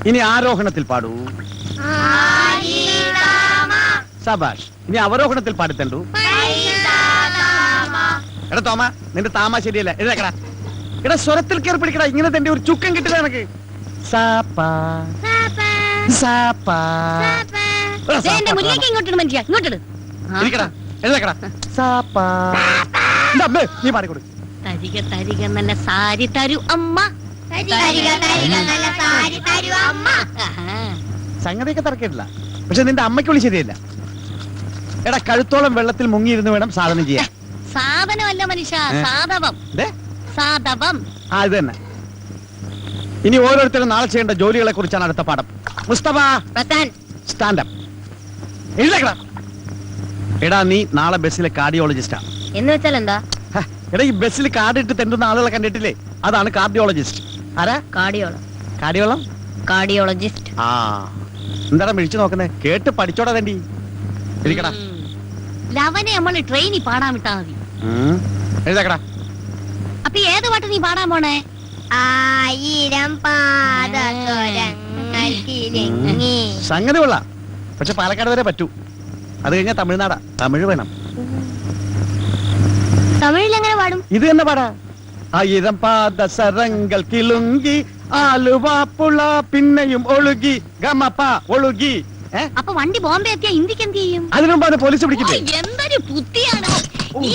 ഇനി ആരോഹണത്തിൽ പാടൂ. സബാഷ്. ഇനി അവരോഹണത്തിൽ പാടിത്തണ്ടു. എടാ തോമ, നിന്റെ താമ ശരിയല്ല. എഴുതേക്കടാ. എടാ സ്വരത്തിൽ കയറി പിടിക്കടാ. ഇങ്ങനെ തന്നെ ഒരു ചുക്കം കിട്ടില്ല എനക്ക്. ഇങ്ങോട്ട് എഴുതേക്കടാ. നീ പാടിക്കൊടു. തരിക തരിക നല്ല സാരി തരൂ അമ്മ. സംഗതിയൊക്കെ തറക്കിട്ടില്ല, പക്ഷെ നിന്റെ അമ്മയ്ക്ക് വിളി ശരിയല്ല. എടാ, കഴുത്തോളം വെള്ളത്തിൽ മുങ്ങിയിരുന്ന് വേണം സാധനം ചെയ്യാൻ. സാധനമല്ല മനുഷ്യ, സാധവം. ദേ, സാധവം. ആ ഇത് തന്നെ. ഇനി ഓരോരുത്തരും നാളെ ചെയ്യേണ്ട ജോലികളെ കുറിച്ചാണ് അടുത്ത പാഠം. മുസ്തഫ, സ്റ്റാൻഡപ്പ്. എഴുതേക്കടാ. എടാ, നീ നാളെ ബസ്സിലെ കാർഡിയോളജിസ്റ്റാ. എന്ന് വെച്ചാൽ എന്താ? എടാ, ഈ ബസ്സിൽ കാർഡ് ഇട്ട് തെണ്ടുന്ന ആളുകളെ കണ്ടിട്ടില്ലേ? അതാണ് കാർഡിയോളജിസ്റ്റ്. ആരാ? കാർഡിയോളം കാർഡിയോളജിസ്റ്റ്. ആ, എന്താടാ മിഴിച്ചു നോക്കുന്നേ? കേട്ട് പഠിച്ചോടാ തണ്ടി. ഇരിക്കടാ. ലവനെ നമ്മൾ ട്രെയിനിൽ പാടാൻ വിട്ടാ മതി. എഴുതേക്കടാ. അപ്പൊ ഏത് പാട്ട് നീ പാടാൻ പോണേ? 1000 പാദസരങ്ങൾ കിലുങ്ങി. സംഗതി കൊള്ളാം, പക്ഷെ പാലക്കാട് വരെ പറ്റൂ. അത് കഴിഞ്ഞാൽ തമിഴ്നാടാ, തമിഴ് വേണം. തമിഴിൽ എങ്ങനെ പാടും? ഇത് തന്നെ പാടാ. 1000 പാദസരങ്ങൾ കിലുങ്കി ആലുവാപ്പുള പിന്നെയും ഒഴുകി ഗമപ്പ ഒഴുകി. അപ്പൊ വണ്ടി ബോംബെ എത്തിയാ ഇന്ത്യക്ക് എന്ത് ചെയ്യും? അതിനുമ്പാണ് പോലീസ് പിടിക്കില്ലേ? എന്തൊരു ബുദ്ധിയാണ്!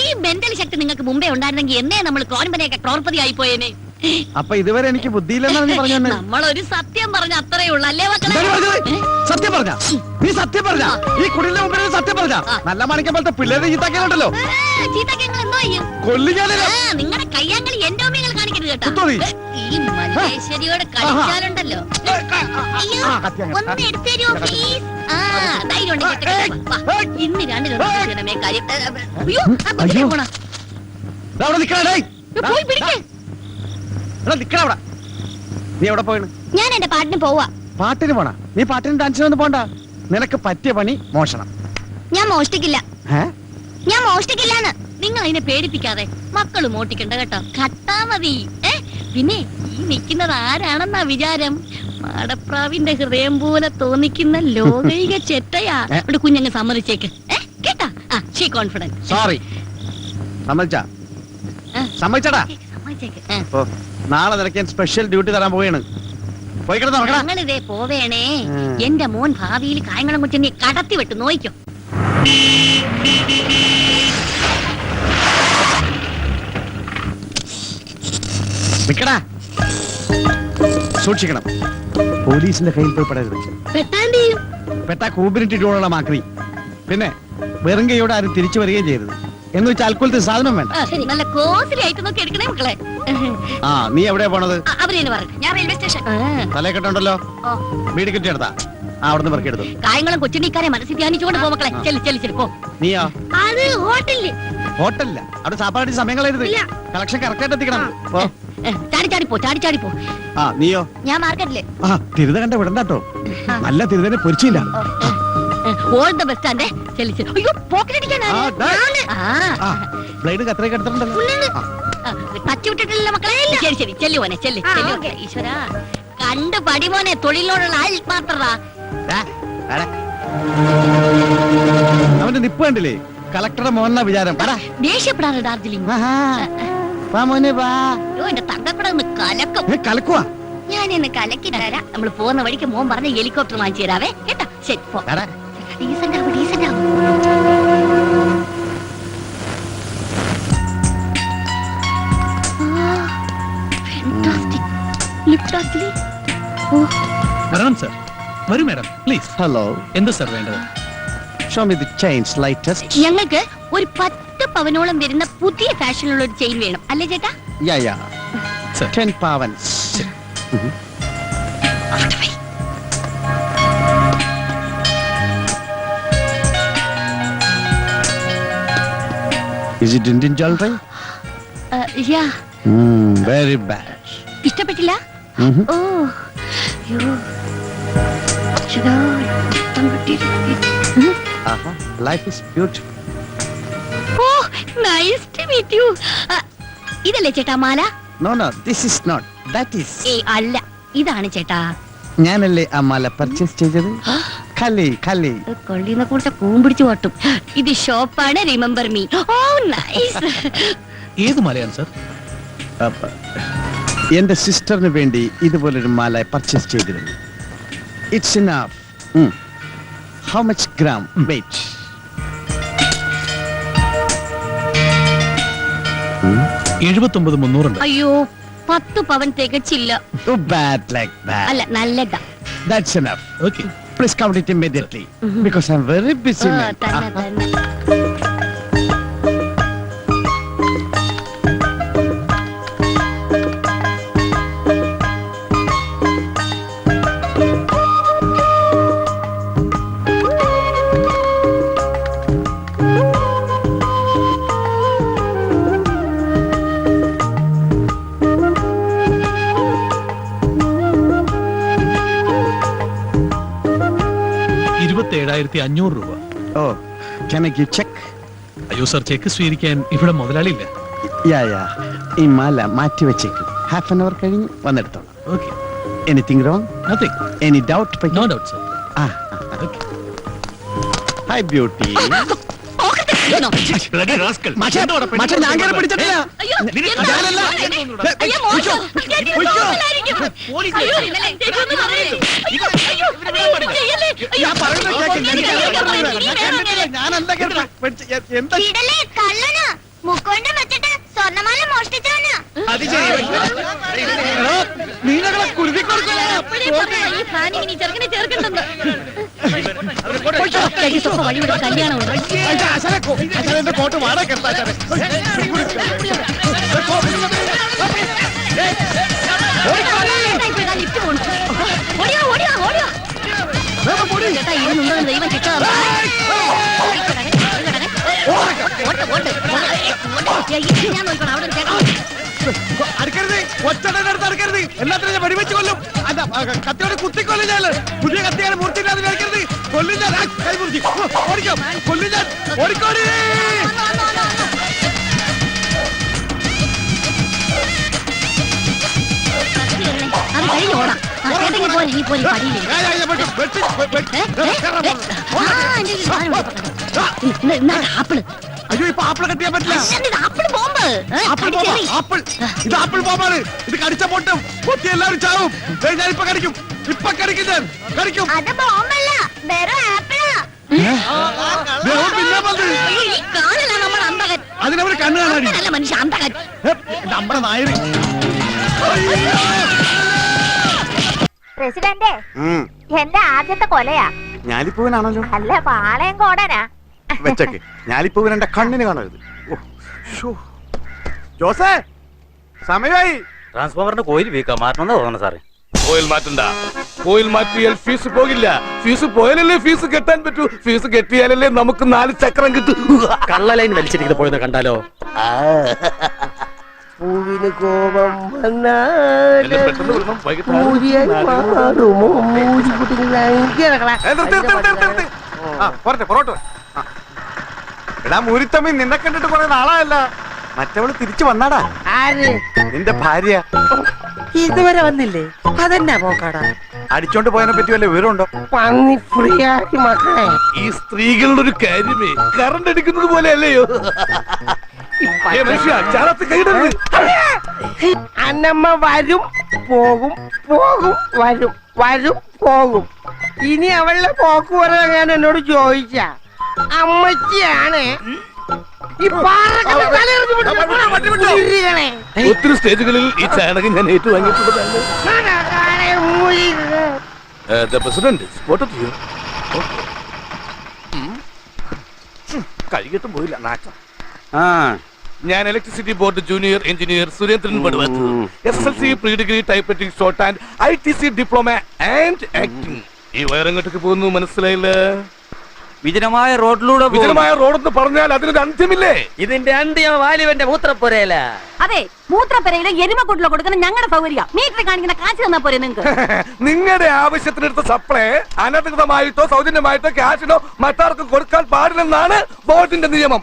ഈ മെന്റൽ ശക്തി നിങ്ങൾക്ക് മുമ്പേ ഉണ്ടായിരുന്നെങ്കിൽ എന്നേ നമ്മൾ ക്രോൺപതിയൊക്കെ ക്രോൺപതി ആയി പോയേനെ. അപ്പൊ ഇതുവരെ എനിക്ക് ബുദ്ധിയില്ലെന്നാണ് നീ പറഞ്ഞത്. നമ്മളൊരു സത്യം പറഞ്ഞ അത്രേ ഉള്ളൂ അല്ലേ മക്കളെ? സത്യം പറഞ്ഞ നീ സത്യം പറഞ്ഞ ഈ കുടിലിന്റെ മുമ്പിൽ സത്യം പറഞ്ഞ നല്ല മാണിക്കം പോലത്തെ പിള്ളേരെ ചീത്താക്കിയാലുണ്ടല്ലോ. ചീത്തങ്ങൾ എന്തോ ചെയ്യും? നിങ്ങളുടെ കയ്യാങ്കളി എന്റെ ഓമ്യങ്ങൾ കാണിക്കരുത് കേട്ടോ. ഈ മല്ലേശ്വരിയോട് കളിച്ചാലുണ്ടല്ലോ. ഒന്ന് എടുത്തരോ പ്ലീസ്. ധൈര്യം ഇന്ന് രണ്ടിലൊന്നേ കാര്യം. പോയി പിടിക്കേ. നീ എവിടെ പോയാണ്? ഞാൻ എന്റെ പാട്ടിന് പോവാ. പാട്ടിന് പോണ? നീ പാട്ടിന് ഡാൻസിനൊന്നും പോണ്ട. നിനക്ക് പറ്റിയ പണി മോഷണം. ഞാൻ മോഷ്ടിക്കില്ല. ഞാൻ മോഷ്ടിക്കില്ലാന്ന്. നിങ്ങൾ അതിനെ പേടിപ്പിക്കാതെ. മക്കള് മോട്ടിക്കണ്ട കേട്ടോ. കട്ടാ മതി. പിന്നെ ഈ നിൽക്കുന്നത് ആരാണെന്നാ വിചാരം? മാടപ്രാവിന്റെ ഹൃദയം പോലെ തോന്നിക്കുന്ന ലോകൈക ചെറ്റയാ. ഇവിടെ കുഞ്ഞങ്ങ് സമ്മതിച്ചേക്ക് കേട്ടാ. She confident. സോറി. സമ്മതിച്ചാ? സമ്മതിച്ചടാ. സമ്മതിച്ചേക്ക്. നാളെ നിനക്ക് സ്പെഷ്യൽ ഡ്യൂട്ടി തരാൻ പോവുകയാണ്. ഞങ്ങളിതേ പോവേണേ. എന്റെ മോൻ ഭാവിയിൽ കായംകുളം കൊച്ചിനെ കടത്തി വിട്ട് നോയിക്കോ. നിക്കടാ. സൂക്ഷിക്കണം, പോലീസിന്റെ കയ്യിൽ പോയി പെടരുത്. പെട്ടാ കൂമ്പിനിട്ടിട്ടുള്ള മാക്രി. പിന്നെ വെറും കൈയോടെ ആരും തിരിച്ചു വരികയും ചെയ്യരുത്. എന്ന് വെച്ചാൽ അൽക്കൊലത്തെ സാധനം വേണ്ട. നല്ല കോസ്റ്റലി ആയിട്ട് നോക്കി എടുക്കണേ മക്കളെ. ആ, നീ എവിടെയാ പോണത്? ഞാൻ റെയിൽവേ സ്റ്റേഷൻ. തലക്കെട്ടുണ്ടല്ലോ, വീട് കിട്ടിയെടുത്താ. അവിടുന്ന് പെറുക്കിയെടുത്തു. കായംകുളം കൊച്ചിനിക്കാരെ മനസ്സിൽ ധ്യാനിച്ചുകൊണ്ട് പോ മക്കളെ. ചെല്ലു പോ. നീയോ? അത് ഹോട്ടലില്. ഹോട്ടലില്ല, അവിടെ സാപ്പാടി സമയം കളയരുത്. കളക്ഷൻ കറക്റ്റ് ആയിട്ട് എത്തിക്കണം. ചാടിച്ചാടിപ്പോ. ആ, നീയോ? ഞാൻ മാർക്കറ്റില്. ആ, തിരുത കണ്ട വിടണ്ടാട്ടോ. നല്ല തിരുതനെ പൊരിച്ചില്ല. ഓൾ ദ ബെസ്റ്റ് ആൻഡ് ചെല്ലു. അയ്യോ, പോക്കറ്റടിക്കാനാ. ബ്ലേഡ് കത്രയൊക്കെ എടുത്തിട്ടുണ്ടല്ലോ. ടച്ച് വിട്ടിട്ടില്ല മക്കളെ. ശരി ചെല്ലുവനെ ചെല്ലു. ഈശ്വര കണ്ട് പടിമോനെ. തൊഴിലിനോടുള്ള ആത്മാർത്ഥത. അവന്റെ നിപ്പ് കണ്ടില്ലേ? കളക്ടറുടെ മോഹന വിചാരം. ദേഷ്യപ്പെടാറ് ഡാർജിലിംഗ്. എന്റെ തങ്കക്കട ഒന്ന് കലക്കും. കലക്കുവാ? ഞാൻ ഇന്ന് കലക്കി തരാം. നമ്മള് പോകുന്ന വഴിക്ക് മോൻ പറഞ്ഞ ഹെലികോപ്റ്റർ വാങ്ങിച്ചു തരാവേ കേട്ടാ. ശരി പോ. ഡീസന്റ് ആവും. വരണം സർ. വരൂ മാഡം പ്ലീസ്. ഹലോ. എന്ത് സർ വേണ്ടത്? Show me the chains lightest. ഞങ്ങൾക്ക് ഒരു 10 പവനോളം വരുന്ന പുതിയ ഫാഷനിലുള്ള ഒരു ചെയിൻ വേണം അല്ലേ ചേട്ടാ? യാ 10 pavans. Is it Indian jewelry? Very bad. ഇഷ്ടപ്പെട്ടില്ല? ഓ Life is beautiful. Oh, nice to meet you. ഇതല്ലേ ചേട്ടാ മാല? No, this is not. That is. അല്ല, ഇതാണ് ചേട്ടാ. ഞാനല്ലേ ആ മാല പർച്ചേസ് ചെയ്തത്. കൊള്ളിനെ കുറിച്ച് കൂമ്പിടിച്ചു പോട്ടും. ഇത് ഷോപ്പാണ്. Remember me. Oh nice. ഏത് മാലയാണ് സർ? എന്റെ സിസ്റ്ററിന് വേണ്ടി ഇതുപോലൊരു മാല പർച്ചേസ് ചെയ്തിരുന്നു. It's enough. How much gram weight? 79,300 അയ്യോ 10 പവൻ തികച്ചില്ല. Too bad like that. അല്ല നല്ലതാ. That's enough. Okay. Please count it immediately. Because I'm very busy, man. തന്നെ. രൂപ. Oh, can I give check? അയ്യോ സർ, ചെക്ക് സ്വീകരിക്കാൻ ഇവിടെ മുതലാളിയില്ല. Yeah. ഈ മാല മാറ്റി വെച്ചേക്കും. ഹാഫ് ആൻ അവർ കഴിഞ്ഞ് വന്നെടുത്തോളാം. Okay. Anything wrong? Nothing. Any doubt? No doubt sir. Okay. Hi beauty. ഞാൻ കയറി പിടിച്ചിട്ടില്ല. ഞാനല്ല. പൊയ്ക്കോ. ഞാൻ പറയുന്നത് കേൾക്ക്. ഞാനല്ല കയറി എന്താ നീ ഞങ്ങളെ കുരുതി കൊടുക്കില്ല. എന്റെ കോട്ട് വാടക ദൈവം കിട്ടാ ഞാൻ നോക്കണം. അവിടെ അടുക്കരുത്, ഒച്ചടത്ത് അടുക്കരുത്. എല്ലാത്തിനും ഞാൻ വെടിവെച്ച് കൊല്ലും. കത്തിയോടെ കുത്തിക്കൊല്ലും ഞാൻ. പുതിയ കത്തിയാണ് മൂർത്തിയില്ലാതെ അടുക്കരുത്. കൊല്ലും ഞാൻ. കൈ മുറിച്ച് ഓടിക്കോ. കൊല്ലും ഞാൻ. ഓടിക്കോടി. അത് കഴിഞ്ഞ് ഓടാം. നീ പോലെ പടിയില്ലേ ആപ്പിള്. അയ്യോ, ഇപ്പൊ ആപ്പിൾ കട്ടിയാൻ പറ്റില്ല. Apple bomb. ആപ്പിൾ ഇത് ആപ്പിൾ ബോംബാണ്. ഇത് കടിച്ച പൊട്ടും. പൊട്ടി എല്ലാവരും ചാവും. ഞാൻ ഇപ്പൊ കടിക്കും. ഇപ്പൊ കടിക്കും. ഞാൻ കടിക്കും. അത് ബോംബല്ല, വെറും ആപ്പിളാ. അതിനവര് കണ്ണ് കാണാൻ മനുഷ്യ അന്തകൻ. നമ്മുടെ നായര്. പ്രസിഡന്റ്, എന്റെ ആദ്യത്തെ കൊലയാ. ഞാലിപ്പൂവനാണല്ലോ. അല്ല, പാളയം കോടനാ. വെച്ചേക്ക്. ഞാലിപ്പൂവൻ എന്റെ കണ്ണിന് കാണരുത്. ജോസേ, സമയമായി. ട്രാൻസ്ഫോമറിന്റെ കോയിൽ വീക്കാ, മാറ്റണമെന്ന് തോന്നണം സാറേ. കോയിൽ മാറ്റണ്ട. കോയിൽ മാറ്റിയാൽ ഫീസ് പോകില്ല. ഫീസ് പോയാലല്ലേ ഫീസ് കെട്ടാൻ പറ്റൂ. ഫീസ് കെട്ടിയാലല്ലേ നമുക്ക് 4 ചക്രം കിട്ടൂ. കള്ള ലൈൻ വലിച്ചിരിക്കുന്നത് പോയെന്ന് കണ്ടാലോ? പൂവിന് കോപം എടാ മൂരിത്തമ്മി, നിന്നെ കണ്ടിട്ട് കുറെ നാളായല്ല. മറ്റവള് തിരിച്ചു വന്നാടാ. നിന്റെ ഭാര്യ ഇതുവരെ വന്നില്ലേ? അതെന്നാ പോക്കാടാ. അടിച്ചോണ്ട് പോയതിനെ പറ്റി വല്ല വിവരമുണ്ടോ? പന്നി ഫ്രീ ആക്കി മക്കളെ. ഈ സ്ത്രീകളുടെ ഒരു കാര്യമേ കറണ്ട് അടിക്കുന്നത് പോലെ അല്ലയോ? അന്നമ്മ വരും പോകും, പോകും വരും, വരും പോകും. ഇനി അവളുടെ പോക്ക് പറയാൻ എന്നോട് ചോദിച്ച അമ്മച്ചിയാണ് ഒത്തിരി സ്റ്റേജുകളിൽ ഈ ചാണകം ഞാൻ ഏറ്റുവാങ്ങിയിട്ടുള്ളതാണ്. കഴിയിട്ടും പോയില്ല നാട്ടം. ഞാൻ electricity board junior engineer Surendran Paduvath. SSLC pre degree typewriting short and ITC diploma and acting. ഈ വയറങ്ങോട്ടേക്ക് പോകുന്നു മനസ്സിലായില്ല? വിജനമായ റോഡിലൂടെ വിജനമായ റോഡെന്ന് പറഞ്ഞാൽ അതിനൊരു അന്ത്യമില്ലേ? ഇതിന്റെ അന്ത്യം വാലിവന്റെ മൂത്രപ്പുരയില. അതെ, മൂത്രപ്പരയിലും എരുമക്കൂട്ടിലോ കൊടുക്കുന്ന ഞങ്ങളുടെ സൗകര്യം. മീറ്റർ കാണിക്കുന്ന കാശ് തന്നാ പോരെ നിങ്ങൾക്ക്? നിങ്ങളുടെ ആവശ്യത്തിനെടുത്ത സപ്ലൈ അനധികൃതമായിട്ടോ സൗജന്യമായിട്ടോ ക്യാഷിനോ മറ്റാർക്കും കൊടുക്കാൻ പാടില്ലെന്നാണ് ബോർഡിന്റെ നിയമം.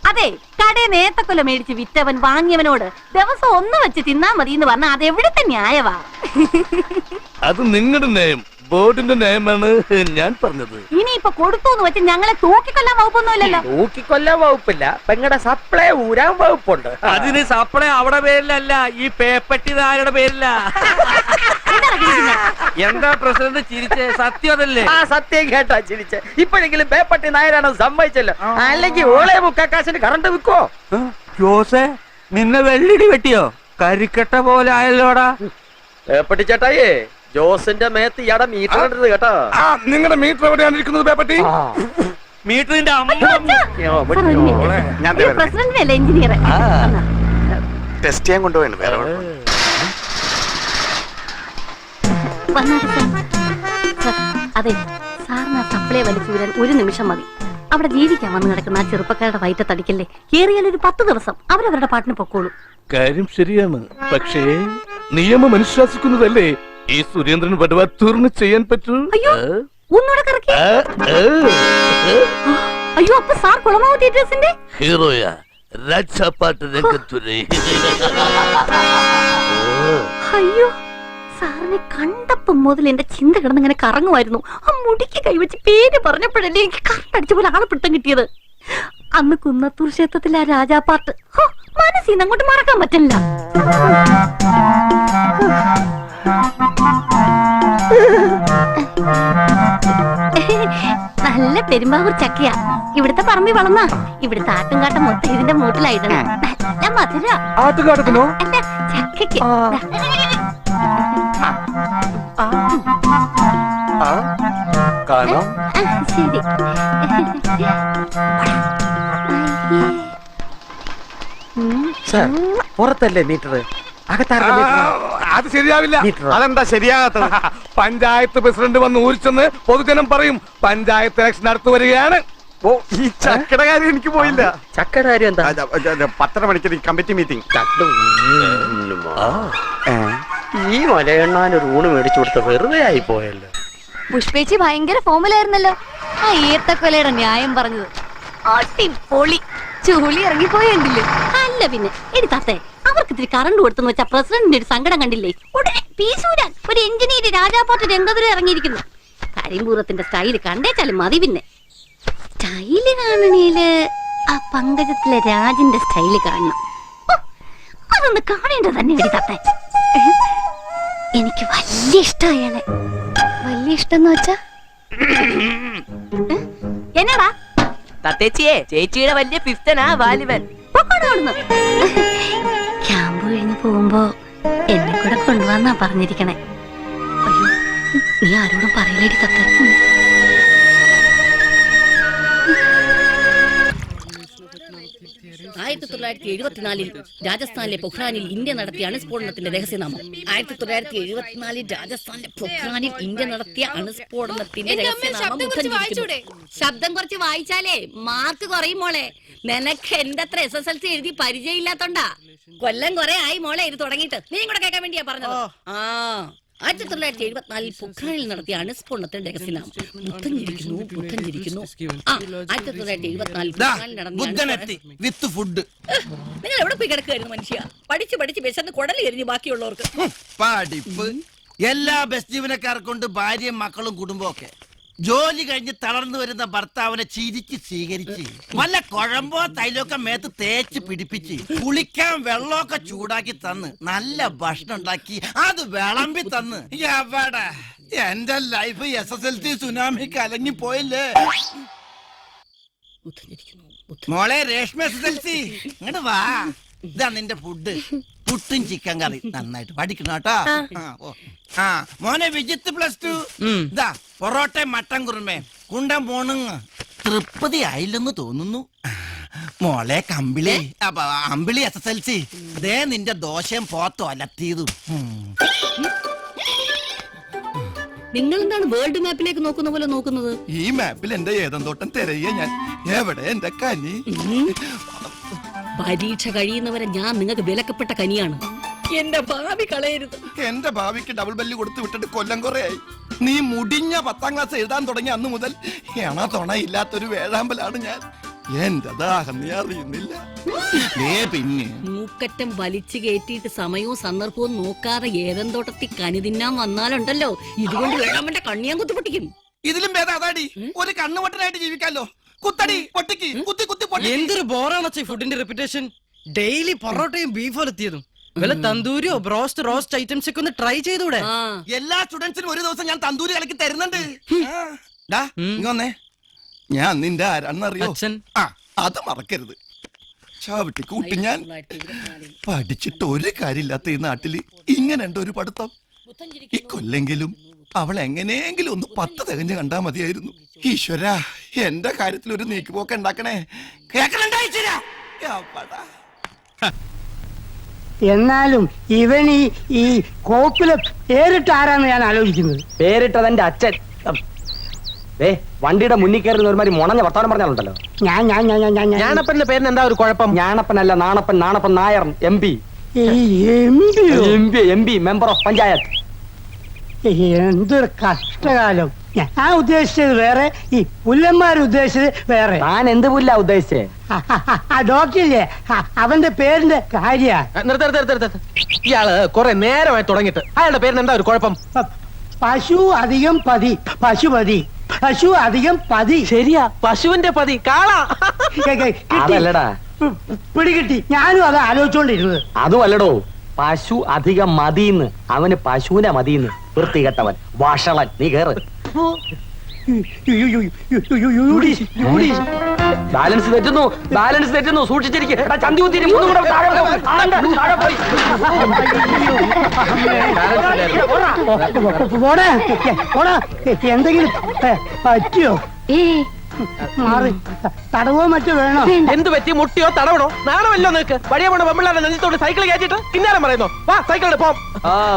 അതെ, കടയിൽ നേത്തക്കൊല മേടിച്ച് വിറ്റവൻ വാങ്ങിയവനോട് ദിവസം 1 വെച്ച് തിന്നാ മതി എന്ന് പറഞ്ഞാൽ അത് എവിടുത്തെ ന്യായവാ? അത് നിങ്ങളുടെ നയം, ബോർഡിന്റെ നയമാണ് ഞാൻ പറഞ്ഞത്. ഇനിയിപ്പൊ കൊടുത്തു എന്ന് വെച്ച് ഞങ്ങളെ തൂക്കിക്കൊല്ലാൻ വകുപ്പൊന്നുമില്ലല്ലോ. തൂക്കിക്കൊല്ലാൻ വകുപ്പില്ല, പെങ്ങളുടെ സപ്ലൈ ഊരാൻ വകുപ്പുണ്ട്. അതിന് സപ്ലൈ അവിടെ പേരിലല്ല, ഈ പേപ്പട്ടി ആരുടെ പേരില്ല. എന്താ പ്രസിഡന്റ് ചിരിച്ചേ? സത്യം അതല്ലേ? ആ സത്യം കേട്ടാ ചിരിച്ച്. ഇപ്പോഴെങ്കിലും പേപ്പട്ടി നായരാണെന്ന് സമ്മതിച്ചല്ലോ. അല്ലെങ്കിൽ ഓളെ മുക്കാശിന് കറണ്ട് വിൽക്കോ? ജോസേ, നിന്നെ വെള്ളിടി വെട്ടിയോ? കരിക്കട്ട പോലെ ആയല്ലോടാ. പേപ്പട്ടി ചേട്ടായേ, ജോസിന്റെ മേത്ത് ഇയാടെ മീറ്റർ കണ്ടത് കേട്ടോ. നിങ്ങളുടെ മീറ്റർ എവിടെയാണ് ഇരിക്കുന്നത് പേപ്പട്ടി? മീറ്ററിന്റെ പ്രസിഡന്റ് എഞ്ചിനീയർ ടെസ്റ്റ് ചെയ്യാൻ കൊണ്ടുപോയാണ് വേറെ അതെ സാറിന് ആ സപ്ലൈ വലിച്ചൂരാൻ ഒരു നിമിഷം മതി. അവിടെ ജീവിക്കാൻ വന്ന് കിടക്കുന്ന ആ ചെറുപ്പക്കാരുടെ വയറ്റത്തടിക്കല്ലേ. കേറിയാൽ ഒരു 10 ദിവസം അവരവരുടെ പാട്ടിന് പൊക്കോളൂ. കാര്യം ശരിയാണ്, പക്ഷേ നിയമം അനുശാസിക്കുന്നതല്ലേ ഈ സുരേന്ദ്രൻ വടവ തുറന്ന് ചെയ്യാൻ പറ്റൂ. അയ്യോ ഒന്നുകൂടെ കറക്കി. അയ്യോ അപ്പൊ സാർ കുളമാവ് തിയേറ്റേഴ്സിന്റെ ഹീറോയാ രാജാപ്പാട്ട് രംഗത്തുരേ. അയ്യോ സാറിനെ കണ്ടപ്പം മുതൽ എന്റെ ചിന്ത കിടന്ന് ഇങ്ങനെ കറങ്ങുമായിരുന്നു. ആ മുടിക്ക് കൈവച്ച് പേര് പറഞ്ഞപ്പോഴല്ലേ എനിക്ക് കറണ്ടടിച്ച പോലെ ആളെ പിടുത്തം കിട്ടിയത്. അന്ന് കുന്നത്തൂർ ക്ഷേത്രത്തിലെ ആ രാജാപ്പാട്ട് മനസ്സിന്ന് അങ്ങോട്ട് മറക്കാൻ പറ്റില്ല. നല്ല പെരുമ്പാവൂർ ചക്കയാ ഇവിടുത്തെ പറമ്പി വളർന്ന. ഇവിടുത്തെ ആട്ടുംകാട്ടം മൊത്തം ഇതിന്റെ മൂട്ടിലായിടണം. നല്ല മധുര. ആട്ടുകാട്ടത്തിനോ? അല്ല ചക്കയ്ക്ക്. ശരി. പുറത്തല്ലേ മീറ്റർ? അത് ശരിയാവില്ല. അതെന്താ ശരിയാകാത്തത്? പഞ്ചായത്ത് പ്രസിഡന്റ് വന്ന് ഊരിച്ചെന്ന് പൊതുജനം പറയും. പഞ്ചായത്ത് ഇലക്ഷൻ അടുത്ത് വരികയാണ്. ഓ ഈ ചക്കയുടെ കാര്യം എനിക്ക് പോയില്ല. ചക്കയുടെ കാര്യം എന്താ? 10:30 മണിക്ക് കമ്മിറ്റി മീറ്റിംഗ്. ഈ മലയെണ്ണാൻ ഒരു ഊണ് മേടിച്ചു കൊടുത്ത വെറുതെ ആയി പോയല്ലോ. പുഷ്പേച്ചി ഭയങ്കര ഫോമിലായിരുന്നല്ലോ. ആ ഈർത്തക്കൊലയുടെ ന്യായം പറഞ്ഞത് അടിപൊളി. ചുളി ഇറങ്ങിപ്പോയണ്ടില്ലേ? അല്ല പിന്നെ എടുത്താത്തെ അവർക്ക് ഇത്തിരി കറണ്ട് കൊടുത്തെന്ന് വെച്ചാ പ്രസിഡന്റിന്റെ ഒരു സങ്കടം കണ്ടില്ലേ? ഉടനെ പീസൂരാൻ ഒരു എഞ്ചിനീയർ രാജാപ്പാട്ട് രംഗതുര ഇറങ്ങിയിരിക്കുന്നു. കരിമ്പൂറത്തിന്റെ സ്റ്റൈല് കണ്ടേച്ചാലും മതി. പിന്നെ സ്റ്റൈല് കാണണേല് ആ പങ്കജത്തിലെ രാജിന്റെ സ്റ്റൈല് കാണണം. അതൊന്ന് കാണേണ്ടത് തന്നെ എടുത്താത്തെ. എനിക്ക് വലിയ ഇഷ്ടം അയാളെ. വലിയ ഇഷ്ടം എന്ന് വെച്ചാ എന്നാടാ? തത്തേച്ചിയെ, ചേച്ചിയുടെ വലിയ പിസ്റ്റനാ വാലിബൻ. ക്യാമ്പ് കഴിഞ്ഞ് പോകുമ്പോ എന്നെ കൂടെ കൊണ്ടുവന്നാ പറഞ്ഞിരിക്കണേ. അയ്യോ നീ ആരോടും പറയില്ലേടി തത്ത. 1974 രാജസ്ഥാനിലെ പൊഖ്രാനിൽ ഇന്ത്യ നടത്തിയ അണുസ്ഫോടനത്തിന്റെ രഹസ്യനാമം. 1974 രാജസ്ഥാനിലെ പൊഖ്രാനിൽ ഇന്ത്യ നടത്തിയ അണുസ്ഫോടനത്തിന്റെ രഹസ്യനാമം. ശബ്ദം കുറച്ച് വായിച്ചാലേ മാർക്ക് കുറയും മോളെ. നിനക്ക് എന്റെ അത്ര SSLC എഴുതി പരിചയമില്ലാത്തോണ്ടാ. കൊല്ലം കുറെ ആയി മോളെ ഇത് തുടങ്ങിയിട്ട്. നീ കൂടെ കേൾക്കാൻ വേണ്ടിയാ പറഞ്ഞത്. 1974 പൊഖ്രാനിൽ നടത്തിയ അണുസ്ഫോടനത്തിന്റെ രഹസ്യനാമം. ബുദ്ധൻ ചിരിക്കുന്നു. 1974 വിത്ത് ഫുഡ്. നിങ്ങൾ എവിടെ പോയി കിടക്കുകയായിരുന്നു മനുഷ്യ? പഠിച്ച് വിശന്ന് കുടൽ എരിഞ്ഞു ബാക്കിയുള്ളവർക്ക്. പഠിപ്പ് എല്ലാ ബസ് ജീവനക്കാർക്കുണ്ട്. ഭാര്യയും മക്കളും കുടുംബവും ഒക്കെ. ജോലി കഴിഞ്ഞ് തളർന്നു വരുന്ന ഭർത്താവിനെ ചിരിച്ച് സ്വീകരിച്ച് വല്ല കുഴമ്പോ തൈലൊക്കെ മേത്ത് തേച്ച് പിടിപ്പിച്ച് കുളിക്കാൻ വെള്ളമൊക്കെ ചൂടാക്കി തന്ന് നല്ല ഭക്ഷണം ഉണ്ടാക്കി അത് വിളമ്പി തന്ന് എവിടെ എന്റെ ലൈഫ് SSLC സുനാമി കലങ്ങി പോയില്ലേ. മോളെ രേഷ്മ SSLC ഇങ്ങോട്ട് വാ. ഇതാ നിന്റെ ഫുഡ്. പുട്ടും ചിക്കൻ കറി. നന്നായിട്ട് പഠിക്കണം കേട്ടോ. മോനെ വിജിത്ത് +2. ഇതാ പൊറോട്ടയും മട്ടൻ കുറുമേ കുണ്ടൻ പോണുങ്ങ. തൃപ്തി ആയില്ലെന്ന് തോന്നുന്നു. മോളെ കമ്പിളി അമ്പിളി SSLC ദേ നിന്റെ ദോശയും പോത്തോ അലത്തിയതും. നിങ്ങൾ എന്താണ് വേൾഡ് മാപ്പിലേക്ക് നോക്കുന്ന പോലെ നോക്കുന്നത്? ഈ മാപ്പിൽ എന്റെ ഏതന്തോട്ടം തിരയ ഞാൻ. എവിടെ എന്റെ കനി? പരീക്ഷ കഴിയുന്നവരെ ഞാൻ നിങ്ങൾക്ക് വിലക്കപ്പെട്ട കനിയാണ്. എന്റെ ഭാവി കളയരുത്. എന്റെ ഭാവിക്ക് ഡബിൾ ബെല്ല് കൊടുത്ത് വിട്ടിട്ട് കൊല്ലം കുറയായി. നീ മുടിഞ്ഞ 10ാം ക്ലാസ് എഴുതാൻ തുടങ്ങിയ അന്ന് മുതൽ തുണ ഇല്ലാത്തൊരു വേഴാമ്പലാണ് ഞാൻ. എന്റെ ദാഹം നീ അറിയുന്നില്ല. പിന്നെ മൂക്കറ്റം വലിച്ചു കയറ്റിയിട്ട് സമയവും സന്ദർഭവും നോക്കാതെ ഏതെന്തോട്ടത്തിൽ കനി തിന്നാൻ വന്നാലുണ്ടല്ലോ ഇതുകൊണ്ട് വേഴാമ്പന്റെ കണ്ണിയാൻ കുത്തിപ്പൊട്ടിക്കും. ഇതിലും ഭേദം അതാടി. ഒരു കണ്ണുപൊട്ടനായിട്ട് ജീവിക്കാലോ. കുത്തടി പൊട്ടിക്ക് കുത്തി കുത്തി പൊട്ടി. എന്തൊരു ബോറാണ് ഫുഡിന്റെ റെപ്യൂട്ടേഷൻ. ഡെയിലി പൊറോട്ടയും ബീഫും എത്തിയതും. വല്ല തന്തൂരിയോ ബ്രോസ്റ്റ് റോസ്റ്റ് ഐറ്റംസ് ഒക്കെ ഒന്ന് ട്രൈ ചെയ്തൂടെ? എല്ലാ സ്റ്റുഡൻസിനും ഒരു ദിവസം ഞാൻ തന്തൂരി കലക്കി തരുന്നുണ്ട്. ഇങ്ങൊന്നേ, ഞാൻ നിന്റെ ആരാന്നറിയോ? അച്ഛൻ. ആ, അത് മറക്കരുത്. ചാവിട്ടി കൂട്ടി ഞാൻ പഠിച്ചിട്ട് ഒരു കാര്യമില്ലാത്ത ഈ നാട്ടില് ഇങ്ങനെയുണ്ട് ഒരു പഠിത്തം. ഇക്കൊല്ലെങ്കിലും അവൾ എങ്ങനെയെങ്കിലും ഒന്ന് 10 തികഞ്ഞ് കണ്ടാ മതിയായിരുന്നു. ഈശ്വരാ, എന്റെ കാര്യത്തിൽ ഒരു നീക്കുപോക്ക് ഉണ്ടാക്കണേ. എന്നാലും ഇവൻ ഈ കോപ്പില് പേരിട്ട് ആരാന്ന് ഞാൻ ആലോചിക്കുന്നത്. പേരിട്ടത് എന്റെ അച്ഛൻ. വണ്ടിയുടെ മുന്നിൽ കയറുന്ന ഒരുമാതിരി മുണഞ്ഞ വർത്താനം പറഞ്ഞാലുണ്ടല്ലോ. ഞാനപ്പന്റെ പേരിന് എന്താ ഒരു കുഴപ്പം? ഞാണപ്പനല്ല, Nanappan. Nanappan Nair, MP. Member of panchayat. എന്തൊരു കഷ്ടകാലം. ഞാൻ ഉദ്ദേശിച്ചത് വേറെ, ഈ പുല്ലന്മാർ ഉദ്ദേശിച്ചത് വേറെ. താൻ എന്ത് പുല്ല ഉദ്ദേശിച്ചേ? ആ ഡോക്ടറില്ലേ, അവന്റെ പേരിന്റെ കാര്യ. ഇയാള് കുറെ നേരമായി തുടങ്ങിയിട്ട് അയാളുടെ പേരിന് എന്താ ഒരു കുഴപ്പം? പശു അധികം പതി, പശുപതി. പശു അധികം പതി. ശരിയാ, പശുവിന്റെ പതി കാളാ. അതല്ലടാ, പിടികിട്ടി. ഞാനും അത് ആലോചിച്ചോണ്ടിരുന്നത്. അതും അല്ലടോ, പശു അധികം മതിന്ന്. അവന് പശുവിനെ മതിന്ന്. വൃത്തികെട്ടവൻ, വഷളൻ. നീ കേറ്. ബാലൻസ് തെറ്റുന്നു, ബാലൻസ് തെറ്റുന്നു. സൂക്ഷിച്ചിരിക്കും. ചന്തി കുത്തിരി എന്തെങ്കിലും പറ്റിയോ? മാറി തടവോ മറ്റോ വേണോ? എന്ത് പറ്റി? മുട്ടിയോ തടവണോ? നാണമല്ലോ നിനക്ക്? വഴിയ പോണ പെമ്പിള്ളാരെ നെഞ്ചത്തോട് സൈക്കിൾ കയറ്റിട്ട് കിന്നാരം പറയുന്നു. വാ സൈക്കിളിൽ പോം.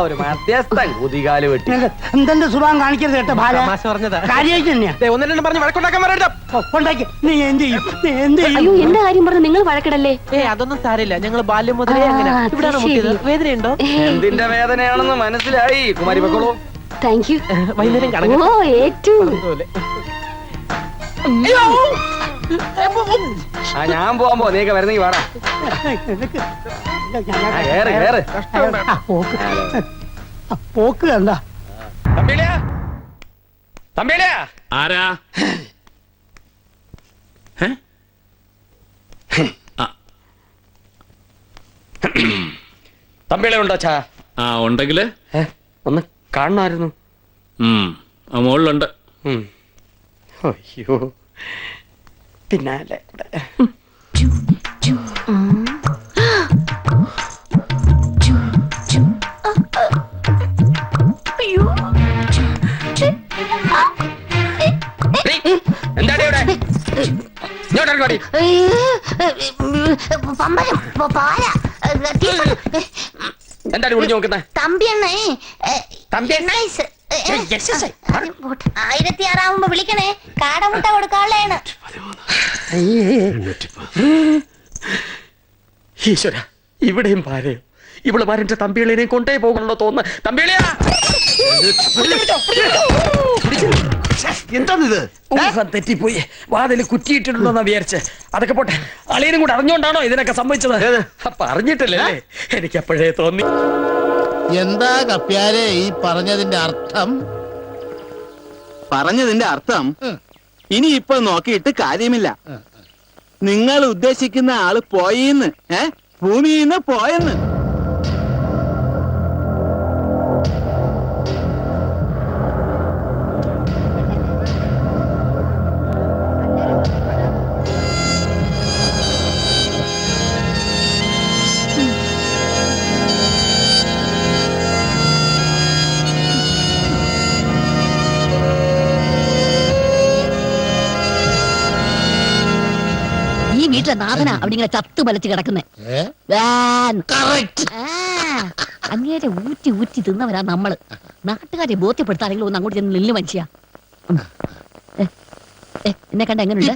ഒരു മധ്യസ്ഥൻ കുതികാല് വെട്ടി. എന്തെന്റെ സുഖം കാണിക്കരുത് കേട്ടോ. കാര്യമായിട്ട് തന്നെയാ. ഒന്നും പറഞ്ഞ് വഴക്കുണ്ടാക്കാൻ വരരുത്. നീ എന്ത് ചെയ്യും? നീ എന്ത് ചെയ്യും? അയ്യോ, എന്റെ കാര്യം പറഞ്ഞ് നിങ്ങൾ വഴക്കിടല്ലേ? അതൊന്നും സാരില്ല. ഞങ്ങൾ ബാല്യം മുതലേ അങ്ങനെ. ഇവിടെയാണ് മുട്ടിയത്. വേദനയുണ്ടോ? എന്തിന്റെ വേദനയാണെന്ന് മനസ്സിലായി. കുമാരി വെക്കോളൂ. Thank you. വൈകുന്നേരം കാണാം. ഓ, ഏറ്റവും ഞാൻ പോകുമ്പോ നീക്ക വരുന്നെങ്കി വേണം. പോക്ക് കണ്ട. ആരാ? തമ്പിളെ ഉണ്ടോ ചാ? ആ, ഉണ്ടെങ്കില് ഒന്ന് കാണണമായിരുന്നു. ആ മുകളിലുണ്ട്. അയ്യോ, പിന്നാലെ എന്താടി ഇവിടെ? എന്താടി വിളിച്ചു നോക്കുന്നത്? തമ്പിയണ്ണേ, 1006 വിളിക്കണേ. കാടമുട്ട കൊടുക്കാനുള്ളതാണ്. ഈശ്വര, ഇവിടെയും പാരയോ? ഇവള് മാരന്റെ തമ്പിളിനെ കൊണ്ടേ പോകുന്നുണ്ടോ തോന്നുന്നു. തമ്പിളിയാ, എന്താണിത്? തെറ്റിപ്പോയി. വാതില് കുറ്റിയിട്ടുണ്ടെന്നാ വിചാരിച്ച്. അതൊക്കെ പോട്ടെ. അളിയനും കൂടെ അറിഞ്ഞോണ്ടാണോ ഇതിനൊക്കെ സംഭവിച്ചത്? അപ്പൊ അറിഞ്ഞിട്ടില്ലേ? എനിക്ക് അപ്പോഴേ തോന്നി. എന്താ കപ്പ്യാരെ ഈ പറഞ്ഞതിന്റെ അർത്ഥം? പറഞ്ഞതിന്റെ അർത്ഥം ഇനി ഇപ്പൊ നോക്കിയിട്ട് കാര്യമില്ല. നിങ്ങൾ ഉദ്ദേശിക്കുന്ന ആള് പോയിന്ന്, ഭൂമിയിൽ നിന്ന് പോയെന്ന്. വീട്ടിലെ നാഥന അവിടെ ഇങ്ങനെ ചത്തു മലച്ച് കിടക്കുന്നേ. അങ്ങേരെ ഊറ്റി ഊറ്റി തിന്നവരാ നമ്മള്. നാട്ടുകാരെ ബോധ്യപ്പെടുത്താനെങ്കിലും ഒന്ന് അങ്ങോട്ട് ചെന്ന് നില്ല് മനുഷ്യ. എന്നെ കണ്ട എങ്ങനെയുണ്ട്?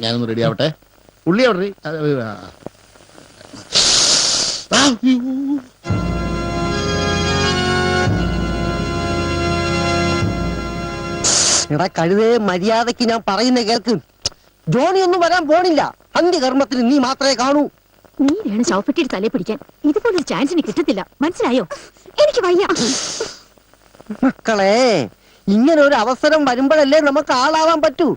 ഞാനൊന്ന് റെഡി ആവട്ടെ. ഉള്ളി അവിടെ എടാ കഴുതേ, മര്യാദക്ക് ഞാൻ പറയുന്ന കേൾക്ക്. ജോണി ഒന്നും വരാൻ പോണില്ല. അന്ത്യകർമ്മത്തിന് നീ മാത്രമേ കാണൂ. നീ വേണം ചവപ്പെട്ടിട്ട് തലേ പിടിക്കാൻ. ഇതുപോലൊരു ചാൻസ് എനിക്ക് കിട്ടത്തില്ല, മനസ്സിലായോ? എനിക്ക് വയ്യ. മക്കളെ, ഇങ്ങനെ ഒരു അവസരം വരുമ്പോഴല്ലേ നമുക്ക് ആളാവാൻ പറ്റൂ.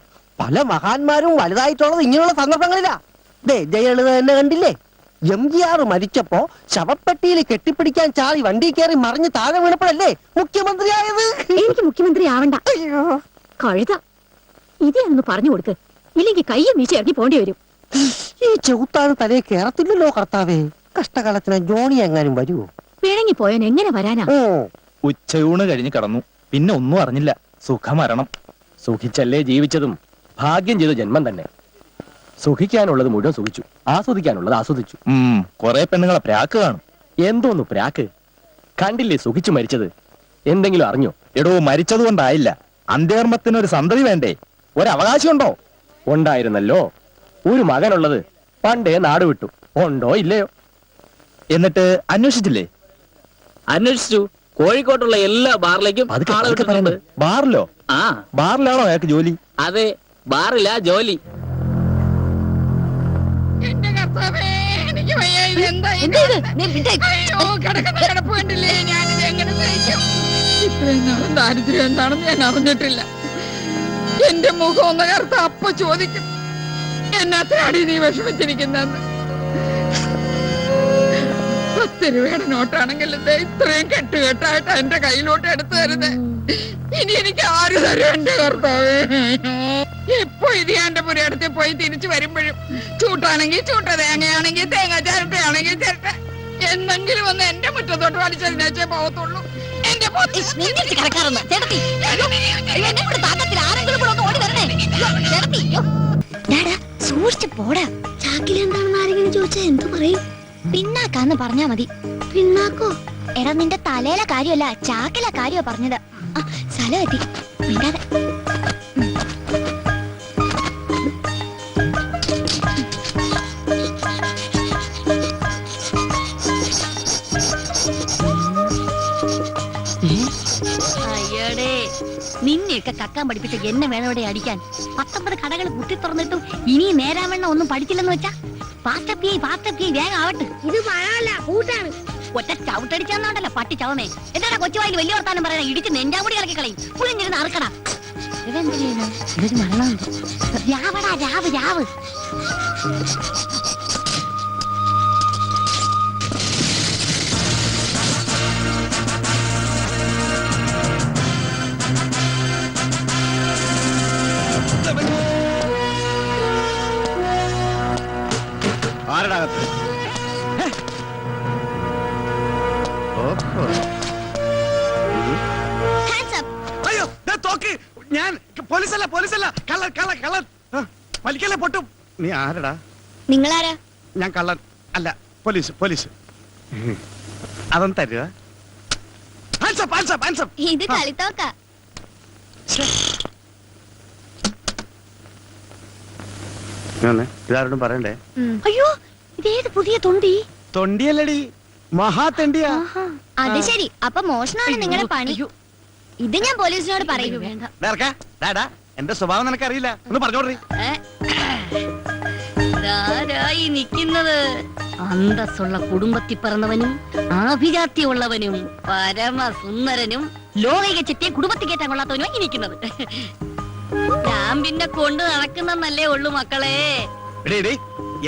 പല മഹാന്മാരും വലുതായിട്ടുള്ളത് ഇങ്ങനെയുള്ള സന്ദർഭങ്ങളിലാ. ദേ ജയലളിത തന്നെ കണ്ടില്ലേ? MGR മരിച്ചപ്പോ ശവപ്പെട്ടിയിൽ കെട്ടിപ്പിടിക്കാൻ ചാടി വണ്ടി കയറി മറിഞ്ഞ് താഴെ വീണപ്പോഴല്ലേ മുഖ്യമന്ത്രിയായത്? എനിക്ക് മുഖ്യമന്ത്രി ആവണ്ട. കഴുത ഇതൊന്ന് പറഞ്ഞു കൊടുക്ക്, ഇല്ലെങ്കിൽ കയ്യും വീശി ഇറങ്ങി പോണ്ടി വരും. ഈ ചെകുത്താണ് തലയെ കേറത്തില്ലല്ലോ കർത്താവേ. കഷ്ടകാലത്തിന് ജോണി എങ്ങാനും വരുമോ? പിണങ്ങി പോയാൻ എങ്ങനെ വരാനാ? ഉച്ചയൂണ് കഴിഞ്ഞ് കടന്നു, പിന്നെ ഒന്നും അറിഞ്ഞില്ല. സുഖമരണം. സുഖിച്ചല്ലേ ജീവിച്ചതും, ഭാഗ്യം ചെയ്ത ജന്മം തന്നെ. സുഖിക്കാനുള്ളത് മുഴുവൻ സുഖിച്ചു, ആസ്വദിക്കാനുള്ളത് ആസ്വദിച്ചു. കുറെ പെണ്ണുങ്ങളെ പ്രാക്ക് കാണും. എന്തോന്നു പ്രാക്ക്? കണ്ടില്ലേ സുഖിച്ചു മരിച്ചത്? എന്തെങ്കിലും അറിഞ്ഞോ? എടോ, മരിച്ചതുകൊണ്ടായില്ല, അന്ത്യകർമ്മത്തിനൊരു സന്തതി വേണ്ടേ? ഒരവകാശം ഉണ്ടോ? ഉണ്ടായിരുന്നല്ലോ. ഒരു മകനുള്ളത് പണ്ടേ നാട് വിട്ടു. ഉണ്ടോ ഇല്ലയോ? എന്നിട്ട് അന്വേഷിച്ചില്ലേ? അന്വേഷിച്ചു. കോഴിക്കോട്ടുള്ള എല്ലാ ബാറിലേക്കും ആളെ വിട്ടിട്ടുണ്ട്. ബാറിലോ? ആ, ബാറിലാണോ അയാൾക്ക് ജോലി? അതെ, ബാറില്ല ജോലി. ദാരിദ്ര്യം എന്താണെന്ന് ഞാൻ അറിഞ്ഞിട്ടില്ല. എന്റെ മുഖം ഒന്ന് കറുത്ത അപ്പൊ ചോദിക്കും, എന്നാത്തിനാടി നീ വിഷമിച്ചിരിക്കുന്നെന്ന്. 10 രൂപയുടെ നോട്ടാണെങ്കിൽ ഇത്രയും കെട്ടുകെട്ടായിട്ട് എന്റെ കയ്യിലോട്ട് എടുത്തു തരുന്നേ. ഇനി എനിക്ക് ആര് തരും എന്റെ കർത്താവേ? ഇപ്പൊ ഇത് എന്റെ പുരയിടത്തിൽ പോയി തിരിച്ചു വരുമ്പോഴും ചൂട്ടാണെങ്കിൽ ചൂട്ട, തേങ്ങയാണെങ്കിൽ തേങ്ങ, ചിരട്ടയാണെങ്കിൽ ചിരട്ട, എന്തെങ്കിലും ഒന്ന് എന്റെ മുറ്റത്തോട്ട് വലിച്ചതിനേച്ചേ പോകത്തുള്ളൂ. എന്റെ സൂക്ഷിച്ചു പോടാ. ചാക്കിൽ എന്താണെന്ന് ആരെങ്കിലും ചോദിച്ചാ എന്തു പറയും? പിന്നാക്കാന്ന് പറഞ്ഞാ മതി. പിന്നാക്കോ? എടാ, നിന്റെ തലയിലെ കാര്യമല്ല, ചാക്കിലെ കാര്യമാ പറഞ്ഞത്. സ്ഥലം എത്തി, മിണ്ടാതെ. അയ്യടേ, നിന്നെയൊക്കെ കക്കാൻ പഠിപ്പിച്ച എന്നെ വേണം ഇവിടെ അടിക്കാൻ. 19 കടകൾ കുത്തി തുറന്നിട്ടും ഇനി നേരാവണ്ണം ഒന്നും പഠിച്ചില്ലെന്ന് വെച്ചാ പാസ്റ്റപ്പി വേഗം ആവട്ടെ. ഇത് പറയാല്ല, കൂട്ടാണ്. ഒറ്റ ചവിട്ടടിച്ചാന്നോണ്ടല്ല പട്ടി ചവമേ. എന്താ കൊച്ചുവായിൽ വലിയ വർത്താനം പറയാ? ഇടിച്ച് നെഞ്ചാമുടി ഇറക്കി കളയും. പുളിഞ്ഞിരുന്ന് അറക്കടാ. ഇതെന്ത് ചെയ്യുന്നു? ഇതൊരു മരണമുണ്ട്. രാവടാ, രാവ്. ആരടാകത്ത്? അയ്യോ, തോക്ക്! ഞാൻ പോലീസല്ല, കള്ളൻ. വലിക്കല്ലേ, പൊട്ടും. നീ ആരടാ? നിങ്ങളാരാ? ഞാൻ കള്ളൻ അല്ല, പോലീസ്. അതൊന്ന് തരുക. ഇത് കളിത്തോക്ക. ഇതാരോടും പറയണ്ടേ? അയ്യോ, ഇതേത് പുതിയ തൊണ്ടിയല്ലടി, മഹാതെണ്ടിയാ. അത് ശരി. അപ്പൊ മോഷണമാണ് നിങ്ങളുടെ പണി. ഇത് ഞാൻ പോലീസിനോട് പറയൂ. എന്റെ സ്വഭാവം നിനക്കറിയില്ല, ഒന്ന് പറഞ്ഞോടീ. നിക്കുന്നത് അന്തസ്സുള്ള കുടുംബത്തിൽ പിറന്നവനും ആഭിജാത്യമുള്ളവനും പരമസുന്ദരനും ലോകിക ചിറ്റയെ കുടുംബത്തിൽ കയറ്റാൻ കൊള്ളാത്തവനുമായി ഇരിക്കുന്നത്. ഞാൻ പിന്നെ കൊണ്ട് നടക്കുന്നല്ലേ ഉള്ളു മക്കളെ.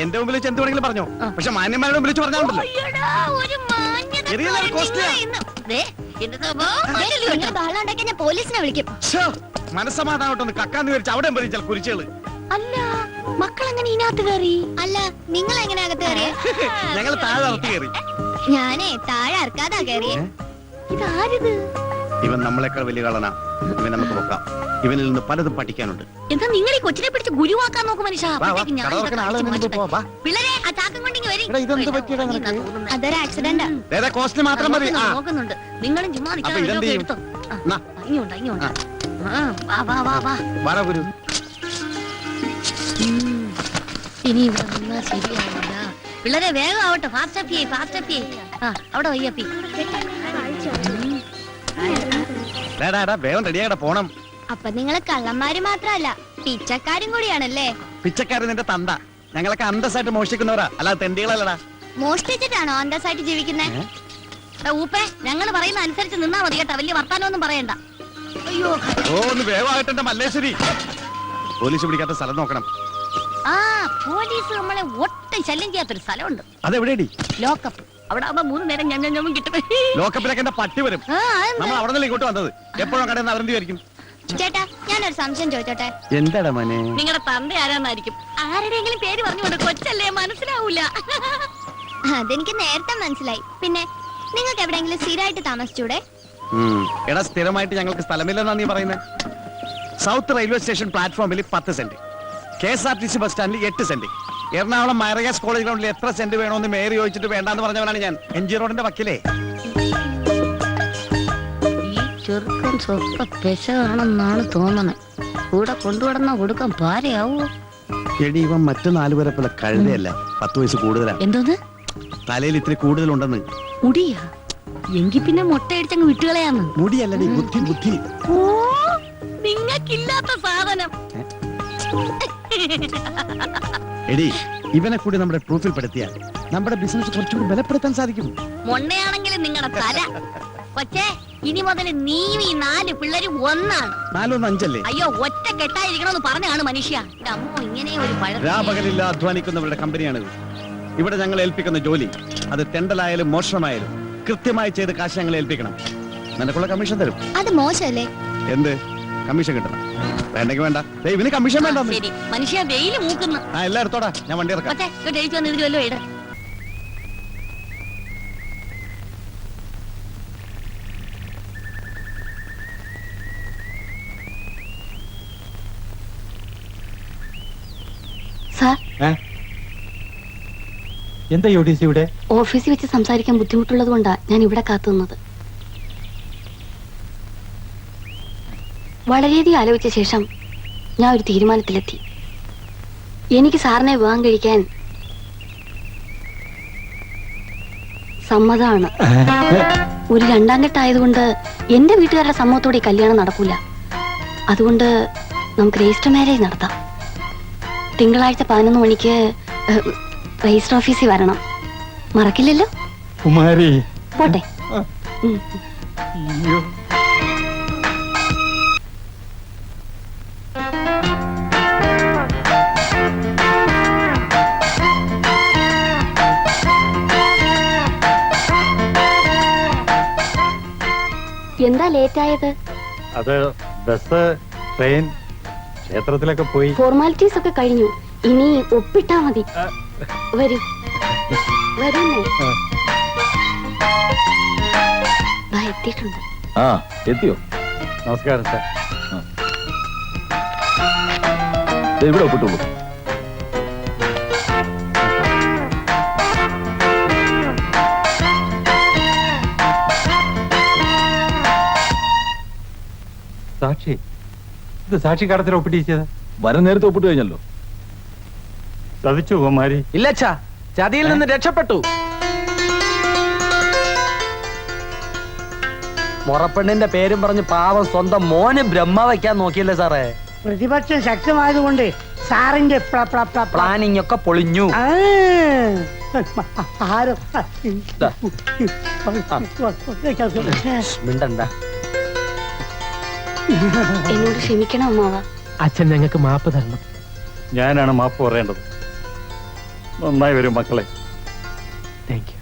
എന്റെ മുമ്പിൽ വെച്ച് എന്ത് വേണമെങ്കിലും പറഞ്ഞോ, പക്ഷെ മാന്യന്മാരുടെ മുമ്പിൽ വെച്ച് പറഞ്ഞാൽ പോലീസിനെ വിളിക്കും. മനസ്സമാധാനോട്ടൊന്ന് കക്കാന്ന് വിചാരിച്ച് അവിടെ ചില കുരിച്ചുകള്. അല്ല, മക്കളെങ്ങനെ ഇതിനകത്ത് കയറി? അല്ല, നിങ്ങൾ എങ്ങനെ അകത്ത് കയറിയ? ഞങ്ങൾ താഴെ അകത്ത് കയറി. ഞാനേ താഴെ ഇറക്കാതാ കയറിയേ. ഇതാരിത്? ഇവൻ നമ്മളെക്കാൾ വലിയ കള്ളനാ. ഇവൻ നമുക്ക് നോക്കാം. ഇവനിൽ നിന്ന് പലതും പഠിക്കാനുണ്ട്. എന്താ നിങ്ങൾ ഈ കൊച്ചിനെ പിടിച്ച് ഗുരുവാക്കാൻ നോക്കും മനുഷ്യ? പിള്ളേരെ ആ ചാക്കം കൊണ്ടിങ്ങി വരി. അതൊരു ആക്സിഡന്റാ. മാത്രം മതി. നോക്കുന്നുണ്ട്. നിങ്ങളും ചുമ്മാ എടുത്തോ. ഇങ്ങോട്ടാ. ഇനി ഇവിടെ നിന്നാ ശരിയാവില്ല. പിള്ളേരെ വേഗം ആവട്ടെ. ഫാസ്റ്റ് അപ്പിയേ. അവിടെ വയ്യപ്പി. വേഗം റെഡിയാകട്ടെ, പോണം. അപ്പൊ നിങ്ങള് കള്ളന്മാര് മാത്രല്ല, പിച്ചക്കാരും കൂടിയാണല്ലേ? പിച്ചക്കാരൻ നിന്റെ തന്ത. ഞങ്ങളൊക്കെ അന്തസ്സായിട്ട് മോഷ്ടിക്കുന്നവരാ, അല്ലാതെ തെണ്ടികളല്ലടാ. മോഷ്ടിച്ചിട്ടാണോ അന്തസ്സായിട്ട് ജീവിക്കുന്നേ? ഊപ്പേ, ഞങ്ങൾ പറയുന്ന അനുസരിച്ച് നിന്നാ മതി കേട്ടാ. വലിയ വർത്താനൊന്നും പറയണ്ട. അയ്യോ, ഒന്ന് വേഗമാകട്ടെ മല്ലേശ്വരി. പോലീസ് പിടിക്കാത്ത സ്ഥലം നോക്കണം. ആ പോലീസ് നമ്മളെ ഒട്ടും ശല്യം ചെയ്യാത്തൊരു സ്ഥലമുണ്ട്. അതെവിടെയാടി? ലോക്കപ്പ്. അവിടെ ആവുമ്പോ 3 നേരം ഞമ്മ കിട്ടും. ലോക്കപ്പിലൊക്കെ എന്റെ പട്ടി വരും. നമ്മൾ അവിടെ നിന്ന് ഇങ്ങോട്ട് വന്നത് എപ്പോഴും കടയിൽ നിന്ന് അവരെന്ത് വിചാരിക്കും? ചേട്ടാ ഞാനൊരു സംശയം ചോദിച്ചോട്ടെ? എന്താടാ മോനെ? നിങ്ങളുടെ തന്ത ആരാന്നായിരിക്കും? ആരുടെയെങ്കിലും പേര് പറഞ്ഞുകൊണ്ട് കൊച്ചല്ലേ മനസ്സിലാവൂല. അതെനിക്ക് നേരത്തെ മനസ്സിലായി. പിന്നെ നിങ്ങൾക്ക് എവിടെയെങ്കിലും സ്ഥിരമായിട്ട് താമസിച്ചൂടെ? എടാ സ്ഥിരമായിട്ട് ഞങ്ങൾക്ക് സ്ഥലമില്ലെന്നാ നീ പറയുന്നത്. സൗത്ത് റെയിൽവേ സ്റ്റേഷൻ പ്ലാറ്റ്ഫോമിൽ 10 സെന്റ്, KSRTC ബസ് സ്റ്റാൻഡിൽ 8 സെന്റ്, എറണാകുളം മൈറഗാസ് കോളേജ് ഗ്രൗണ്ടിൽ എത്ര സെന്റ് വേണമെന്ന് മേയർ ചോദിച്ചിട്ട് വേണ്ടാന്ന് പറഞ്ഞവനാണ് ഞാൻ. MG റോഡിന്റെ വക്കിലേ. ഈ ചെറുക്കൻ സ്വപ്പ പെശകാണെന്നാണ് തോന്നണേ. കൂടെ കൊണ്ടുവിടുന്ന കൊടുക്കാൻ പാരയാവോ? എടി ഇവൻ മറ്റു 4 പേരെ പോലെ കഴുതയല്ല, 10 വയസ്സ് കൂടുതലാണ്. എന്തോന്ന്? തലയിൽ ഇത്തിരി കൂടുതലുണ്ടെന്ന്. മുടിയാ? എങ്കി പിന്നെ മുട്ടയടിച്ചങ്ങ് വിട്ടുകളയാന്ന്. മുടിയല്ലടി, ബുദ്ധി ബുദ്ധി. ഓ നിങ്ങൾക്കില്ലാത്ത സാധനം. എടി ഇവനെ കൂടി നമ്മുടെ പ്രൂഫിൽ പെടുത്തിയാൽ നമ്മുടെ ബിസിനസ് കുറച്ചുകൂടി ബലപ്പെടുത്താൻ സാധിക്കും. മൊണ്ണയാണെങ്കിലും നിങ്ങളുടെ തല. കൊച്ചേ ഇനി മുതൽ നീ ഈ 4 പിള്ളേരും ഒന്നാണ്. 4 1 5 അല്ലേ? അയ്യോ ഒറ്റ കെട്ടായിരിക്കണമെന്ന് പറഞ്ഞാണ് മനുഷ്യ. അമ്മോ ഇങ്ങനെ ഒരു രാപകലില്ല അധ്വാനിക്കുന്നവരുടെ കമ്പനിയാണിത്. ഇവിടെ ഞങ്ങൾ ഏൽപ്പിക്കുന്ന ജോലി അത് തെണ്ടലായാലും മോഷണമായാലും കൃത്യമായി ചെയ്ത് കാശ് ഞങ്ങൾ ഏൽപ്പിക്കണം. നിനക്കുള്ള കമ്മീഷൻ തരും. അത് മോശമല്ലേ? എന്ത് കമ്മീഷൻ കിട്ടണം? വേണ്ടെങ്കിൽ വേണ്ട. ഇവന് കമ്മീഷൻ വേണ്ട. ശരി മനുഷ്യ വെയില് മൂക്കുന്നു. ആ എല്ലാം എടുത്തോടാ, ഞാൻ വണ്ടി ഇറക്കാം. കൊച്ചേ ഇങ്ങോട്ട് എഴുതി വന്ന് ഇതിൽ വല്ലോ ഇട. സാർ എന്താ യോടീസ് ഇവിടെ? ഓഫീസിൽ വെച്ച് സംസാരിക്കാൻ ബുദ്ധിമുട്ടുള്ളത് കൊണ്ടാ ഞാൻ ഇവിടെ കാത്തുനിന്നത്. വളരെയധികം ആലോചിച്ച ശേഷം ഞാൻ ഒരു തീരുമാനത്തിലെത്തി. എനിക്ക് സാറിനെ വിവാഹം കഴിക്കാൻ സമ്മതമാണ്. ഒരു 2ാം ഘട്ടമായതുകൊണ്ട് എന്റെ വീട്ടുകാരുടെ സമ്മതത്തോടെ ഈ കല്യാണം നടക്കൂല. അതുകൊണ്ട് നമുക്ക് രജിസ്റ്റർ മാരേജ് നടത്താം. തിങ്കളാഴ്ച 11 മണിക്ക് രജിസ്റ്റർ ഓഫീസിൽ വരണം. മറക്കില്ലല്ലോ? കുമാരി പോട്ടെ. എന്താ ലേറ്റ് ആയത്? അത് ബസ്, ട്രെയിൻ, ക്ഷേത്രത്തിലൊക്കെ പോയി. ഫോർമാലിറ്റീസ് ഒക്കെ കഴിഞ്ഞു. ഇനി ഒപ്പിട്ടാ മതി. വരൂ വരുന്നേ. എത്തിയിട്ടുണ്ട്. എത്തിയോ? നമസ്കാരം സാർ. ഇവിടെ ഒപ്പിട്ടുള്ളൂ. സാക്ഷി, ഇത് സാക്ഷി കടത്തിൽ ഒപ്പിട്ടിച്ചത്? വരം നേരത്തെ ഒപ്പിട്ട് കഴിഞ്ഞല്ലോ. ചതിച്ചു കുമാരി. ഇല്ല അച്ഛാ, ചതിയിൽ നിന്ന് രക്ഷപ്പെട്ടു. മുറപ്പെണ്ണിന്റെ പേരും പറഞ്ഞ് പാവം സ്വന്തം മോന് ബ്രഹ്മ വയ്ക്കാൻ നോക്കിയല്ലേ സാറേ? പ്രതിപക്ഷം ശക്തമായതുകൊണ്ട് സാറിന്റെ പ്ലാനിങ് ഒക്കെ പൊളിഞ്ഞു. മിണ്ടണ്ട. എന്നോട് ക്ഷമിക്കണം അമ്മാവ. അച്ഛൻ ഞങ്ങൾക്ക് മാപ്പ് തരണം. ഞാനാണ് മാപ്പ് പറയേണ്ടത്. നന്നായി വരും മക്കളെ. Thank you.